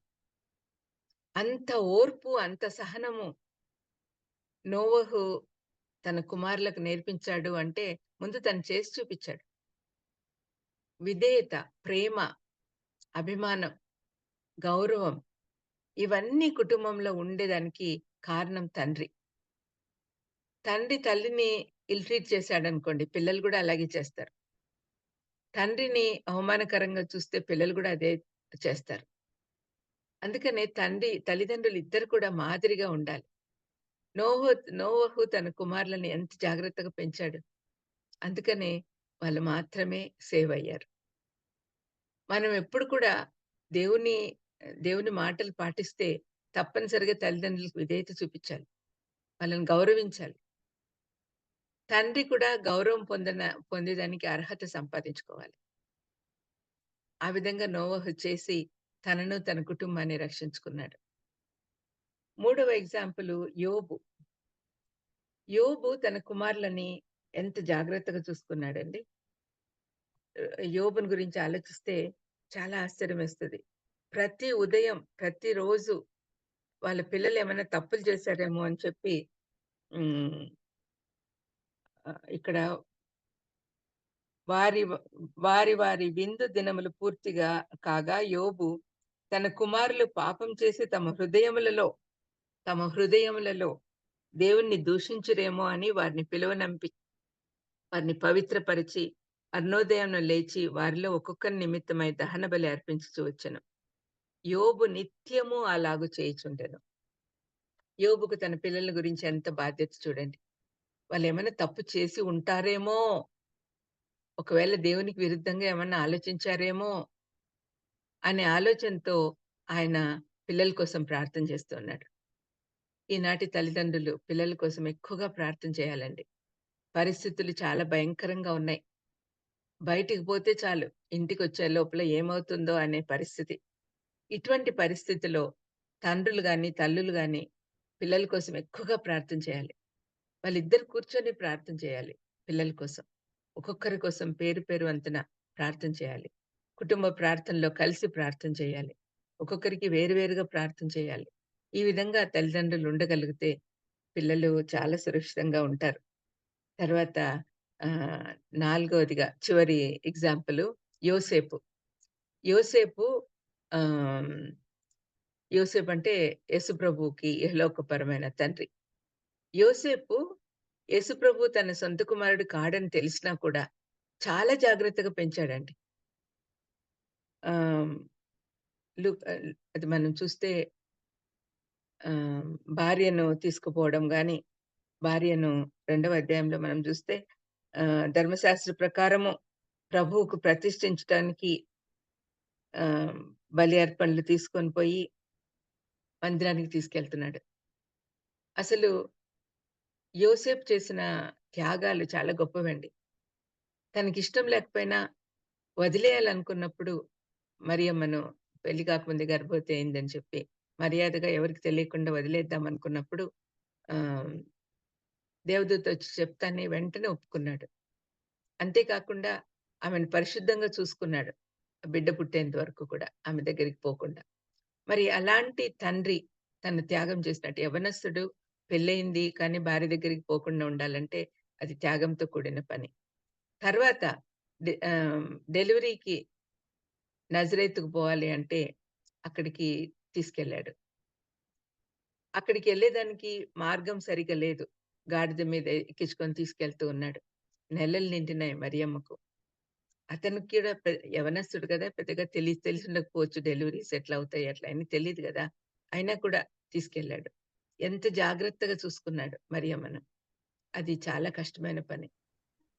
అంత ఓర్పు, అంత సహనము నోవహు తన కుమారులకు నేర్పించాడు అంటే, ముందు తను చేసి చూపిచ్చాడు. విధేయత, ప్రేమ, అభిమానం, గౌరవం ఇవన్నీ కుటుంబంలో ఉండేదానికి కారణం తండ్రి. తండ్రి తల్లిని ఇల్ ట్రీట్ చేశాడనుకోండి, పిల్లలు గూడా అలాగే చేస్తారు. తండ్రిని అవమానకరంగా చూస్తే పిల్లలు గూడా అదే చేస్తారు. అందుకనే తల్లిదండ్రులు ఇద్దరు కూడా మాదిరిగా ఉండాలి. నోహు నోవహు తన కుమారులని ఎంత జాగ్రత్తగా పెంచాడు. అందుకనే వాళ్ళు మాత్రమే సేవ్ అయ్యారు. మనం ఎప్పుడు కూడా దేవుని దేవుని మాటలు పాటిస్తే తప్పనిసరిగా తల్లిదండ్రులకు విధేయత చూపించాలి. వాళ్ళని గౌరవించాలి. తండ్రి కూడా గౌరవం పొందేదానికి అర్హత సంపాదించుకోవాలి. ఆ విధంగా నోవహు చేసి తనను, తన కుటుంబాన్ని రక్షించుకున్నాడు. మూడవ ఎగ్జాంపుల్ యోబు. యోబు తన కుమారులని ఎంత జాగ్రత్తగా చూసుకున్నాడండి. యోబుని గురించి ఆలోచిస్తే చాలా ఆశ్చర్యమేస్తది. ప్రతి ఉదయం, ప్రతిరోజు వాళ్ళ పిల్లలు ఏమైనా తప్పులు చేశారేమో అని చెప్పి హ్మ్. ఇక్కడ వారి వారి వారి విందు దినములు పూర్తిగా కాగా యోబు తన కుమారులు పాపం చేసి తమ హృదయములలో దేవుణ్ణి దూషించురేమో అని వారిని పిలువనంపి వారిని పవిత్రపరిచి అరుణోదయంన లేచి వారిలో ఒక్కొక్కరి నిమిత్తమై దహన బలి అర్పించుచు వచ్చెను. యోబు నిత్యము అలాగు చేయుచుండెను. యోబుకు తన పిల్లల గురించి ఎంత బాధ్యత చూడండి. వాళ్ళేమైనా తప్పు చేసి ఉంటారేమో, ఒకవేళ దేవునికి విరుద్ధంగా ఏమన్నా ఆలోచించారేమో అనే ఆలోచనతో ఆయన పిల్లల కోసం ప్రార్థన చేస్తూ ఉన్నాడు. ఈనాటి తల్లిదండ్రులు పిల్లల కోసం ఎక్కువగా ప్రార్థన చేయాలండి. పరిస్థితులు చాలా భయంకరంగా ఉన్నాయి. బయటికి పోతే చాలు, ఇంటికొచ్చే లోపల ఏమవుతుందో అనే పరిస్థితి. ఇటువంటి పరిస్థితిలో తండ్రులు గాని, తల్లులు గాని పిల్లల కోసం ఎక్కువగా ప్రార్థన చేయాలి. వాళ్ళిద్దరు కూర్చొని ప్రార్థన చేయాలి పిల్లల కోసం. ఒక్కొక్కరి కోసం పేరు పేరు వంతున ప్రార్థన చేయాలి. కుటుంబ ప్రార్థనలో కలిసి ప్రార్థన చేయాలి. ఒక్కొక్కరికి వేరువేరుగా ప్రార్థన చేయాలి. ఈ విధంగా తల్లిదండ్రులు ఉండగలిగితే పిల్లలు చాలా సురక్షితంగా ఉంటారు. తర్వాత నాలుగవదిగా చివరి ఎగ్జాంపుల్ యోసేపు. యోసేపు ఆహ్, యోసేపు అంటే యేసుప్రభువుకి ఇహలోకపరమైన తండ్రి. యోసేపు యేసుప్రభు తన సొంత కుమారుడు కాడని తెలిసినా కూడా చాలా జాగ్రత్తగా పెంచాడండి. ఆహ్, లు అది మనం చూస్తే భార్యను తీసుకుపోవడం గాని, భార్యను రెండవ అధ్యాయంలో మనం చూస్తే ధర్మశాస్త్ర ప్రకారము ప్రభువుకు ప్రతిష్ఠించటానికి ఆహ్, బలి అర్పణలు తీసుకొని పోయి మందిరానికి తీసుకెళ్తున్నాడు. అసలు యోసేపు చేసిన త్యాగాలు చాలా గొప్పవండి. తనకిష్టం లేకపోయినా వదిలేయాలనుకున్నప్పుడు మరియమ్మను పెళ్లి కాకముందే గర్భవతి అయిందని చెప్పి మర్యాదగా ఎవరికీ తెలియకుండా వదిలేద్దాం అనుకున్నప్పుడు ఆహ్, దేవదూత వచ్చి చెప్తానే వెంటనే ఒప్పుకున్నాడు. అంతేకాకుండా ఆమెను పరిశుద్ధంగా చూసుకున్నాడు. బిడ్డ పుట్టేంత వరకు కూడా ఆమె దగ్గరికి పోకుండా. మరి అలాంటి తండ్రి తను త్యాగం చేసినట్టు యవ్వనస్తుడు పెళ్లయింది కానీ భార్య దగ్గరికి పోకుండా ఉండాలంటే అది త్యాగంతో కూడిన పని. తర్వాత డెలివరీకి నజరేతుకు పోవాలి అంటే అక్కడికి తీసుకెళ్ళాడు. అక్కడికెళ్ళేదానికి మార్గం సరిగ్గా లేదు. గాడిద మీద ఎక్కించుకొని తీసుకెళ్తూ ఉన్నాడు. నెలలు నిండినాయి మరియమ్మకు. అతనికి కూడా యవ్వనస్తుడు కదా! పెద్దగా తెలిసుండకపోవచ్చు డెలివరీస్ ఎట్లా అవుతాయి అట్లా అని తెలీదు గదా! అయినా కూడా తీసుకెళ్ళాడు. ఎంత జాగ్రత్తగా చూసుకున్నాడు మరియమ్మను. అది చాలా కష్టమైన పని.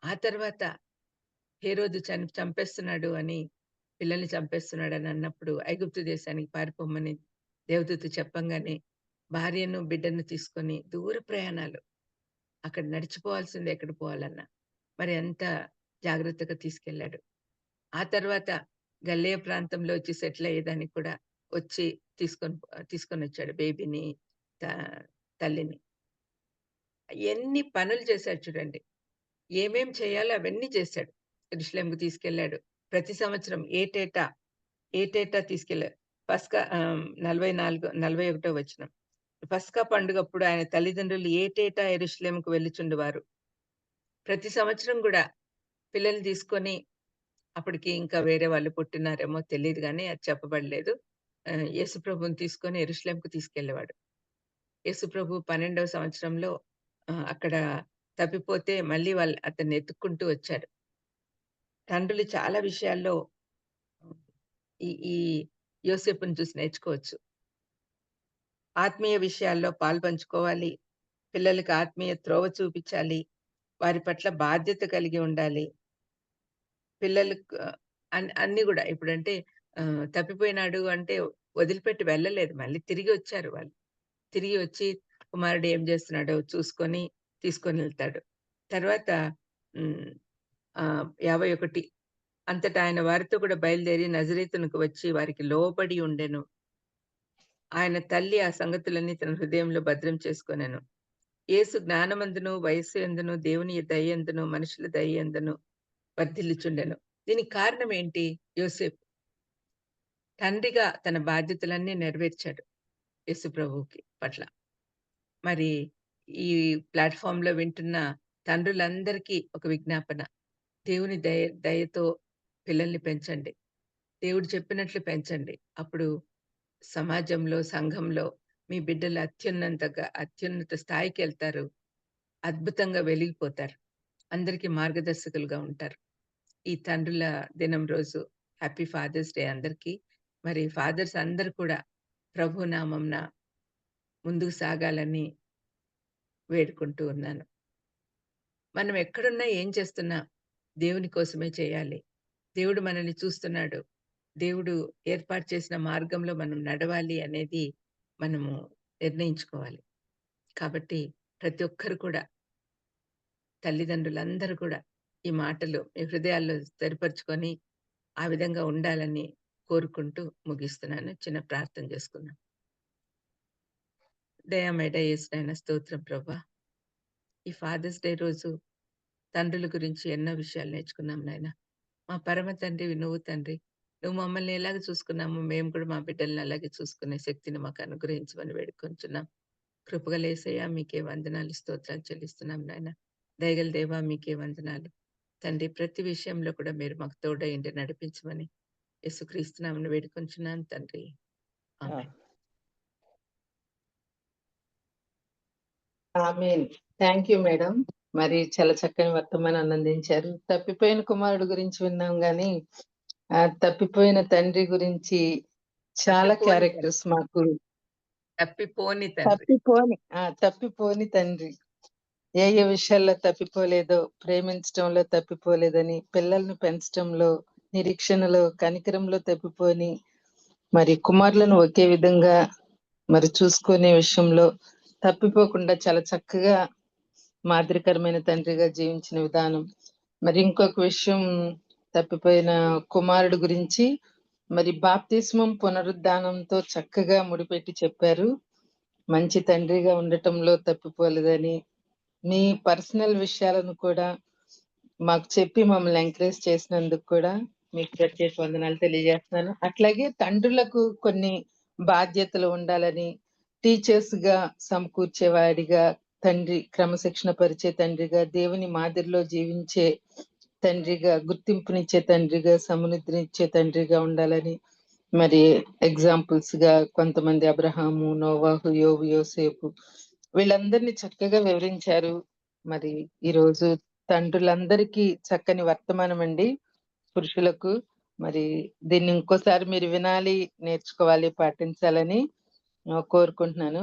ఆ తర్వాత హేరోదు చంపేస్తున్నాడు అని, పిల్లల్ని చంపేస్తున్నాడని అన్నప్పుడు ఐగుప్తు దేశానికి పారిపోమని దేవదూత చెప్పంగానే భార్యను, బిడ్డను తీసుకొని దూర ప్రయాణాలు, అక్కడ నడిచిపోవాల్సిందే ఎక్కడ పోవాలన్నా. మరి ఎంత జాగ్రత్తగా తీసుకెళ్ళాడు. ఆ తర్వాత గల్లియా ప్రాంతంలో వచ్చి సెటిల్ అయ్యేదానికి కూడా వచ్చి తీసుకొనొచ్చాడు బేబీని, త తల్లిని. ఎన్ని పనులు చేశాడు చూడండి. ఏమేం చేయాలో అవన్నీ చేశాడు. యెరూషలేముకు తీసుకెళ్ళాడు. ప్రతి సంవత్సరం ఏటేటా తీసుకెళ్ళాడు. 41వ వచనం. పస్కా పండుగప్పుడు ఆయన తల్లిదండ్రులు ఏటేటా యెరూషలేముకు వెళ్ళుచుండువారు. ప్రతి సంవత్సరం గూడా పిల్లల్ని తీసుకొని, అప్పటికి ఇంకా వేరే వాళ్ళు పుట్టినారేమో తెలీదు గానీ అది చెప్పబడలేదు. యేసుప్రభువుని తీసుకొని యెరూషలేముకు తీసుకెళ్ళేవాడు. యేసుప్రభు 12వ సంవత్సరంలో అక్కడ తప్పిపోతే మళ్ళీ అతన్ని ఎతుక్కుంటూ వచ్చారు. తండ్రులు చాలా విషయాల్లో ఈ ఈ యోసేపుని చూసి నేర్చుకోవచ్చు. ఆత్మీయ విషయాల్లో పాలుపంచుకోవాలి. పిల్లలకి ఆత్మీయ త్రోవ చూపించాలి. వారి పట్ల బాధ్యత కలిగి ఉండాలి. పిల్లలకు అన్నీ గూడా ఇప్పుడంటే తప్పిపోయినాడు అంటే వదిలిపెట్టి వెళ్ళలేదు. మళ్ళీ తిరిగి వచ్చారు వాళ్ళు. తిరిగి వచ్చి కుమారుడు ఏం చేస్తున్నాడో చూసుకొని తీసుకొనెళ్తాడు. తర్వాత 51 అంతటా ఆయన వారితో కూడా బయలుదేరి నజరేతునకు వచ్చి వారికి లోబడి ఉండెను. ఆయన తల్లి ఆ సంగతులన్నీ తన హృదయంలో భద్రం చేసుకొనెను. యేసు జ్ఞానమందును, వయస్సు యందును, దేవుని దయయందును, మనుషుల దయయందును వర్ధిల్లుచుండెను. దీనికి కారణం ఏంటి? యోసేపు తండ్రిగా తన బాధ్యతలన్నీ నెరవేర్చాడు యేసు ప్రభువుకి పట్ల. మరి ఈ ప్లాట్‌ఫార్మ్‌లో వింటున్న తండ్రులందరికీ ఒక విజ్ఞాపన. దేవుని దయతో పిల్లల్ని పెంచండి. దేవుడు చెప్పినట్లు పెంచండి. అప్పుడు సమాజంలో, సంఘంలో మీ బిడ్డలు అత్యున్నత స్థాయికెళ్తారు. అద్భుతంగా వెలిగిపోతారు. అందరికీ మార్గదర్శకులుగా ఉంటారు. ఈ తండ్రుల దినం రోజు హ్యాపీ ఫాదర్స్ డే అందరికీ. మరి ఫాదర్స్ అందరూ కూడా ప్రభు నామంన ముందుకు సాగాలని వేడుకుంటూ ఉన్నాను. మనం ఎక్కడున్నా, ఏం చేస్తున్నా దేవుని కోసమే చేయాలి. దేవుడు మనల్ని చూస్తున్నాడు. దేవుడు ఏర్పాటు చేసిన మార్గంలో మనం నడవాలి అనేది మనము నిర్ణయించుకోవాలి. కాబట్టి ప్రతి ఒక్కరు కూడా, తల్లిదండ్రులందరూ కూడా ఈ మాటలు మీ హృదయాల్లో స్థిరపరచుకొని ఆ విధంగా ఉండాలని కోరుకుంటూ ముగిస్తున్నాను. చిన్న ప్రార్థన చేసుకుందాం. దయామేడ యేసునాయన స్తోత్రం ప్రభా. ఈ ఫాదర్స్ డే రోజు తండ్రుల గురించి ఎన్నో విషయాలు నేర్చుకున్నాం నాయన. మా పరమ తండ్రివి నువ్వు తండ్రి. నువ్వు మమ్మల్ని ఎలాగ చూసుకున్నామో మేము కూడా మా బిడ్డల్ని అలాగే చూసుకునే శక్తిని మాకు అనుగ్రహించమని వేడుకొంచున్నాం. కృపగల యేసయ్య మీకే వందనాలు, స్తోత్రాలు చెల్లిస్తున్నాం నాయన. దయగల దేవా మీకే వందనాలు. తండ్రి ప్రతి విషయంలో కూడా మీరు మాకు తోడయుండి నడిపించమని యేసుక్రీస్తు నామమున వేడుకొంచున్నాను తండ్రి. ఆమేన్. ఆమేన్. Thank you madam. మరి చాలా చక్కని వర్తమానాన్ని అందించారు. తప్పిపోయిన కుమారుడు గురించి విన్నాం గాని తప్పిపోయిన తండ్రి గురించి చాలా క్యారెక్టర్స్ మాకు తప్పిపోని తండ్రి ఏ విషయాల్లో తప్పిపోలేదో, ప్రేమించడంలో తప్పిపోలేదని, పిల్లల్ని పెంచడంలో, నిరీక్షణలో, కనికరంలో తప్పిపోని, మరి కుమారులను ఒకే విధంగా మరి చూసుకునే విషయంలో తప్పిపోకుండా చాలా చక్కగా మాదిరికరమైన తండ్రిగా జీవించిన విధానం. మరి ఇంకొక విషయం, తప్పిపోయిన కుమారుడు గురించి మరి బాప్తిస్మం పునరుద్ధానంతో చక్కగా ముడిపెట్టి చెప్పారు. మంచి తండ్రిగా ఉండటంలో తప్పిపోలేదని, మీ పర్సనల్ విషయాలను కూడా మాకు చెప్పి మమ్మల్ని ఎంకరేజ్ చేసినందుకు కూడా మీకు ప్రత్యేక వందనాలు తెలియజేస్తున్నాను. అట్లాగే తండ్రులకు కొన్ని బాధ్యతలు ఉండాలని, టీచర్స్ గా సమకూర్చేవాడిగా, తండ్రి క్రమశిక్షణ పరిచే తండ్రిగా, దేవుని మాదిరిలో జీవించే తండ్రిగా, గుర్తింపునిచ్చే తండ్రిగా, సమునిద్రినిచ్చే తండ్రిగా ఉండాలని, మరి ఎగ్జాంపుల్స్ గా కొంతమంది అబ్రహాము, నోవాహు, యోబు, యోసేపు వీళ్ళందరినీ చక్కగా వివరించారు. మరి ఈరోజు తండ్రులందరికీ చక్కని వర్తమానం అండి. పురుషులకు మరి దీన్ని ఇంకోసారి మీరు వినాలి, నేర్చుకోవాలి, పాటించాలని కోరుకుంటున్నాను.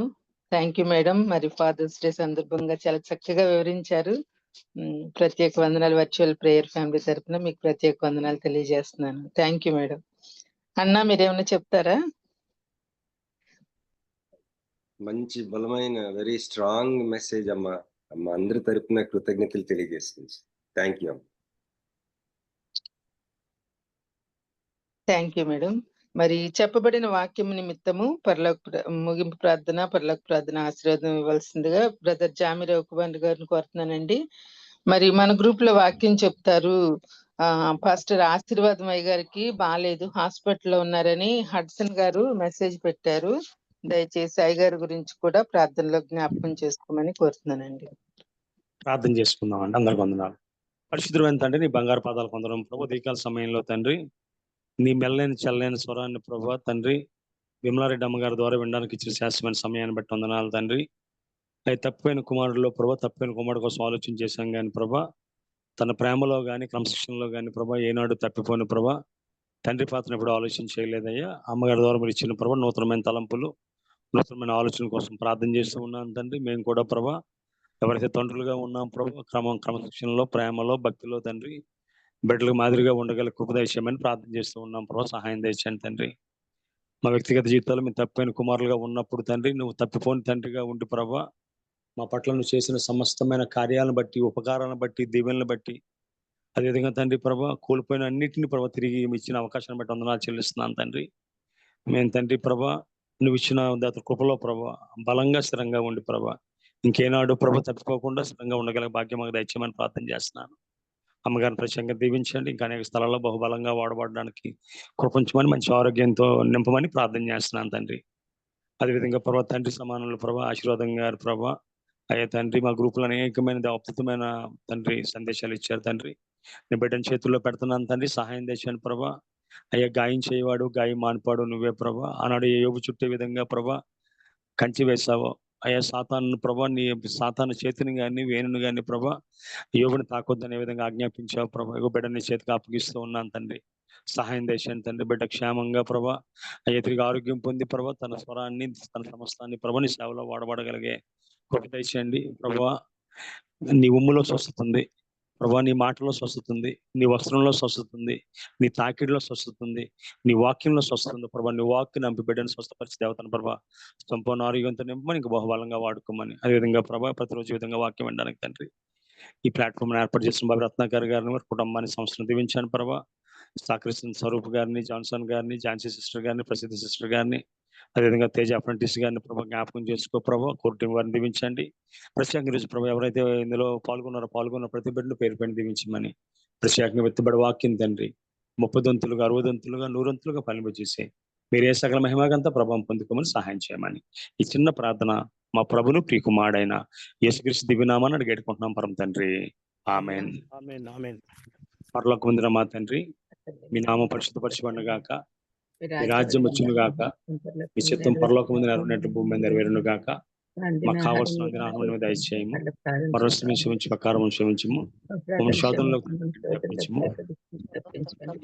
Thank you madam. మరి ఫాదర్స్ డే సందర్భంగా చాలా చక్కగా వివరించారు. ప్రత్యేక వందనాలు. వర్చువల్ ప్రేయర్ ఫ్యామిలీ తరపున మీకు ప్రత్యేక వందనాలు తెలియజేస్తున్నాను. Thank you madam. అన్నా మీరేమన్నా చెప్తారా? మంచి బలమైన వెరీ స్ట్రాంగ్ మెసేజ్ అమ్మా. అమ్మ అందరి తరపున కృతజ్ఞతలు తెలియజేస్తుంది. థ్యాంక్ యూ అమ్మ. Thank you madam. మరి చెప్పబడిన వాక్యం నిమిత్తము ముగింపు ప్రార్థన ఆశీర్వాదం ఇవ్వాల్సిందిగా బ్రదర్ జామిరావు కుమార్ గారిని కోరుతున్నానండి. మరి మన గ్రూప్ లో వాక్యం చెప్తారు. పాస్టర్ ఆశీర్వాదం అయ్య గారికి బాగాలేదు, హాస్పిటల్లో ఉన్నారని హడ్సన్ గారు మెసేజ్ పెట్టారు. దయచేసి అయ్య గారి గురించి కూడా ప్రార్థనలో జ్ఞాపకం చేసుకోమని కోరుతున్నానండి. ప్రార్థన చేసుకుందామండి. అందరికి వందనాలు. పరిశుద్ధమైన తండ్రి, నీ బంగారు పాదాలు కొందరం ప్రభు ఉదయకాల సమయంలో తండ్రి నీ మెల్లైన చల్లైన స్వరాన్ని ప్రభు తండ్రి విమలారెడ్డి అమ్మగారి ద్వారా వినడానికి ఇచ్చిన శాశ్వతమైన సమయాన్ని బట్టి వందనాలు తండ్రి. అవి తప్పిపోయిన కుమారుల్లో ప్రభు తప్పిపోయిన కుమారుడు కోసం ఆలోచన చేశాం కానీ ప్రభా తన ప్రేమలో కానీ క్రమశిక్షణలో కానీ ప్రభా ఏనాడు తప్పిపోయిన ప్రభా తండ్రి పాత్రను ఎప్పుడు ఆలోచన చేయలేదయ్యా. అమ్మగారి ద్వారా మీరు ఇచ్చిన ప్రభా నూతనమైన తలంపులు నూతనమైన ఆలోచన కోసం ప్రార్థన చేస్తూ ఉన్నాను తండ్రి. మేము కూడా ప్రభా ఎవరైతే తండ్రులుగా ఉన్నాం ప్రభా క్రమశిక్షణలో ప్రేమలో భక్తిలో తండ్రి బిడ్డలకు మాదిరిగా ఉండగల కృప దయచేయమని ప్రార్థన చేస్తూ ఉన్నాం ప్రభా. సహాయం దయచేయండి తండ్రి. మా వ్యక్తిగత జీవితాల్లో మేము తప్పిపోయిన కుమారులుగా ఉన్నప్పుడు తండ్రి నువ్వు తప్పిపోని తండ్రిగా ఉండి ప్రభా మా పట్ల నువ్వు చేసిన సమస్తమైన కార్యాలను బట్టి ఉపకారాలను బట్టి దీవెనలను బట్టి అదేవిధంగా తండ్రి ప్రభా కోల్పోయిన అన్నింటినీ ప్రభా తిరిగి ఇచ్చిన అవకాశాన్ని బట్టి వందనాలు చెల్లిస్తున్నాను తండ్రి. మేము తండ్రి ప్రభా నువ్వు ఇచ్చిన కృపలో ప్రభా బలంగా స్థిరంగా ఉండి ప్రభా ఇంకేనాడు ప్రభా తప్పిపోకుండా స్థిరంగా ఉండగల భాగ్యం మాకు దయచేయమని ప్రార్థన చేస్తున్నాను. అమ్మగారిని ప్రత్యేకంగా దీవించండి. ఇంకా అనేక స్థలాల్లో బహుబలంగా వాడబడడానికి కృపించమని మంచి ఆరోగ్యంతో నింపమని ప్రార్థన చేస్తున్నాను తండ్రి. అదేవిధంగా ప్రభా తండ్రి సమానంలో ప్రభా ఆశీర్వాదం గారు ప్రభా అయ్యా తండ్రి మా గ్రూపులో అనేకమైన అద్భుతమైన తండ్రి సందేశాలు ఇచ్చారు తండ్రి. నేను బిడ్డని చేతుల్లో పెడుతున్నాను తండ్రి. సహాయం తెచ్చాను ప్రభా. అయ్యా గాయం చేయవాడు గాయం మానిపాడు నువ్వే ప్రభా. ఆనాడు యోబు చుట్టే విధంగా ప్రభా కంచి వేసావో అయ్యా సాతాను ప్రభా నీ సాతాను చేతిని కానీ వేణుని కానీ ప్రభా యోగుని తాకొద్దనే విధంగా ఆజ్ఞాపించావు ప్రభా. యోగ బిడ్డని చేతికి అప్పగిస్తూ ఉన్నాను తండ్రి. సహాయం దేశాన్ని తండ్రి. బిడ్డ క్షేమంగా ప్రభా అయ్యా తిరిగి ఆరోగ్యం పొంది ప్రభా తన స్వరాన్ని తన సమస్తాన్ని ప్రభా నీ సేవలో వాడబడగలిగే కృప దయచేయండి ప్రభా. నీ ఉమ్ములో స్వస్థత ఉంది ప్రభా, నీ మాటలో స్వస్థత ఉంది, నీ వస్త్రంలో స్వస్థత ఉంది, నీ తాకిడిలో స్వస్థత ఉంది, నీ వాక్యంలో స్వస్థత ఉంది ప్రభా. నీ వాక్ని నంపి బిడ్డను స్వస్థపరిచి దేవతను ప్రభా సంపూర్ణ ఆరోగ్యంతో నింపమని ఇంకా బహుబలంగా వాడుకోమని. అదేవిధంగా ప్రభా ప్రతిరోజు విధంగా వాక్యం వినడానికి తండ్రి ఈ ప్లాట్ఫామ్ ఏర్పాటు చేసిన బాబు రత్నాకర్ గారిని వారి కుటుంబాన్ని సంస్థను దీవించాను ప్రభా. సాకరిస్తున్న స్వరూప్ గారిని, జాన్సన్ గారిని, ఝాన్సీ సిస్టర్ గారిని, ప్రసిద్ధ సిస్టర్ గారిని, అదేవిధంగా తేజ అప్రెంటిస్ గారిని ప్రభా జ్ఞాపకం చేసుకో ప్రభా. కోర్ టీం వారిని దీవించండి. ప్రత్యేకంగా ఈరోజు ప్రభా ఎవరైతే ఇందులో పాల్గొన్న ప్రతి బిడ్డను పేరు పైన దీవించమని. ప్రత్యేకంగా వెత్తబడి వాక్యం తండ్రి 30 దంతులుగా 60 దంతులుగా 100 దంతులుగా ఫలింపజేసి మీరే సకల మహిమగంతా ప్రభావం పొందుకోమని సహాయం చేయమని ఈ చిన్న ప్రార్థన మా ప్రభును ప్రియకుమారుడైన యేసుక్రీస్తు దివ్యనామాన్ని అడిగేటుకుంటున్నాం పరమ తండ్రి. ఆమేన్. పరలోకమందున మా తండ్రి, మీ నామం పరిశుద్ధపరచబడును గాక, మీ రాజ్యం వచ్చును గాక, మీ చిత్తం పరలోకమందు నెరవేరినట్టు భూమి మీద నెరవేరును గాక. మాకు కావాల్సిన దినాన్ని మీద దయచేయము, మరోసారి క్షమించి ప్రకారం క్షమించము, మమ్మల్ని శోధనలో తప్పించము.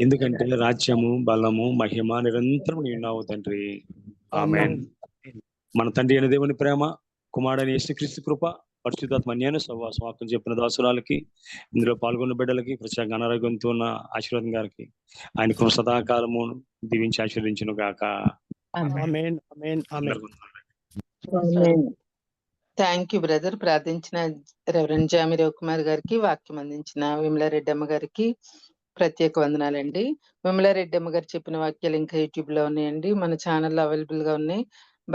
ఎందుకంటే రాజ్యము బలము మహిమ నిరంతరం నీవు తండ్రి. ఆమేన్. మన తండ్రి అయిన దేవుని ప్రేమ, కుమారుడైన యేసుక్రీస్తు కృప, పరిశుద్ధాత్మ అన్యాయ సహవాసం వాక్యం చెప్పిన దాసురాలకి, ఇందులో పాల్గొన్న బిడ్డలకి, ప్రత్యేక అనారోగ్యంతో ఉన్న ఆశీర్వాదం గారికి ఆయన కృప సదాకాలము దీవించి ఆశీర్వదించును గాక. Thank you brother. ప్రార్థించిన రెవరెండ్ జామిరావు కుమార్ గారికి, వాక్యం అందించిన విమలారెడ్డి అమ్మ గారికి ప్రత్యేక వందనాలండి. విమలారెడ్డి అమ్మ గారు చెప్పిన వాక్యాలు ఇంకా యూట్యూబ్ లో ఉన్నాయండి, మన ఛానల్లో అవైలబుల్ గా ఉన్నాయి.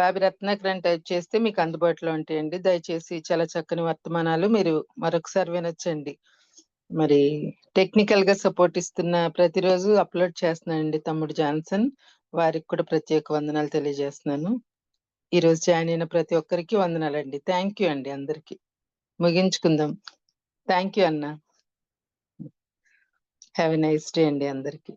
బాబి రత్నాకర్ అని టైప్ చేస్తే మీకు అందుబాటులో ఉంటాయండి. దయచేసి చాలా చక్కని వర్తమానాలు మీరు మరొకసారి వినొచ్చండి. మరి టెక్నికల్ గా సపోర్ట్ ఇస్తున్న ప్రతిరోజు అప్లోడ్ చేస్తున్నానండి తమ్ముడు జాన్సన్, వారికి కూడా ప్రత్యేక వందనాలు తెలియజేస్తున్నాను. ఈ రోజు జాయిన్ అయిన ప్రతి ఒక్కరికి వందనాలండి. థ్యాంక్ యూ అండి. అందరికి ముగించుకుందాం. థ్యాంక్ యూ అన్న. హ్యావ్ ఎ నైస్ డే అండి అందరికి.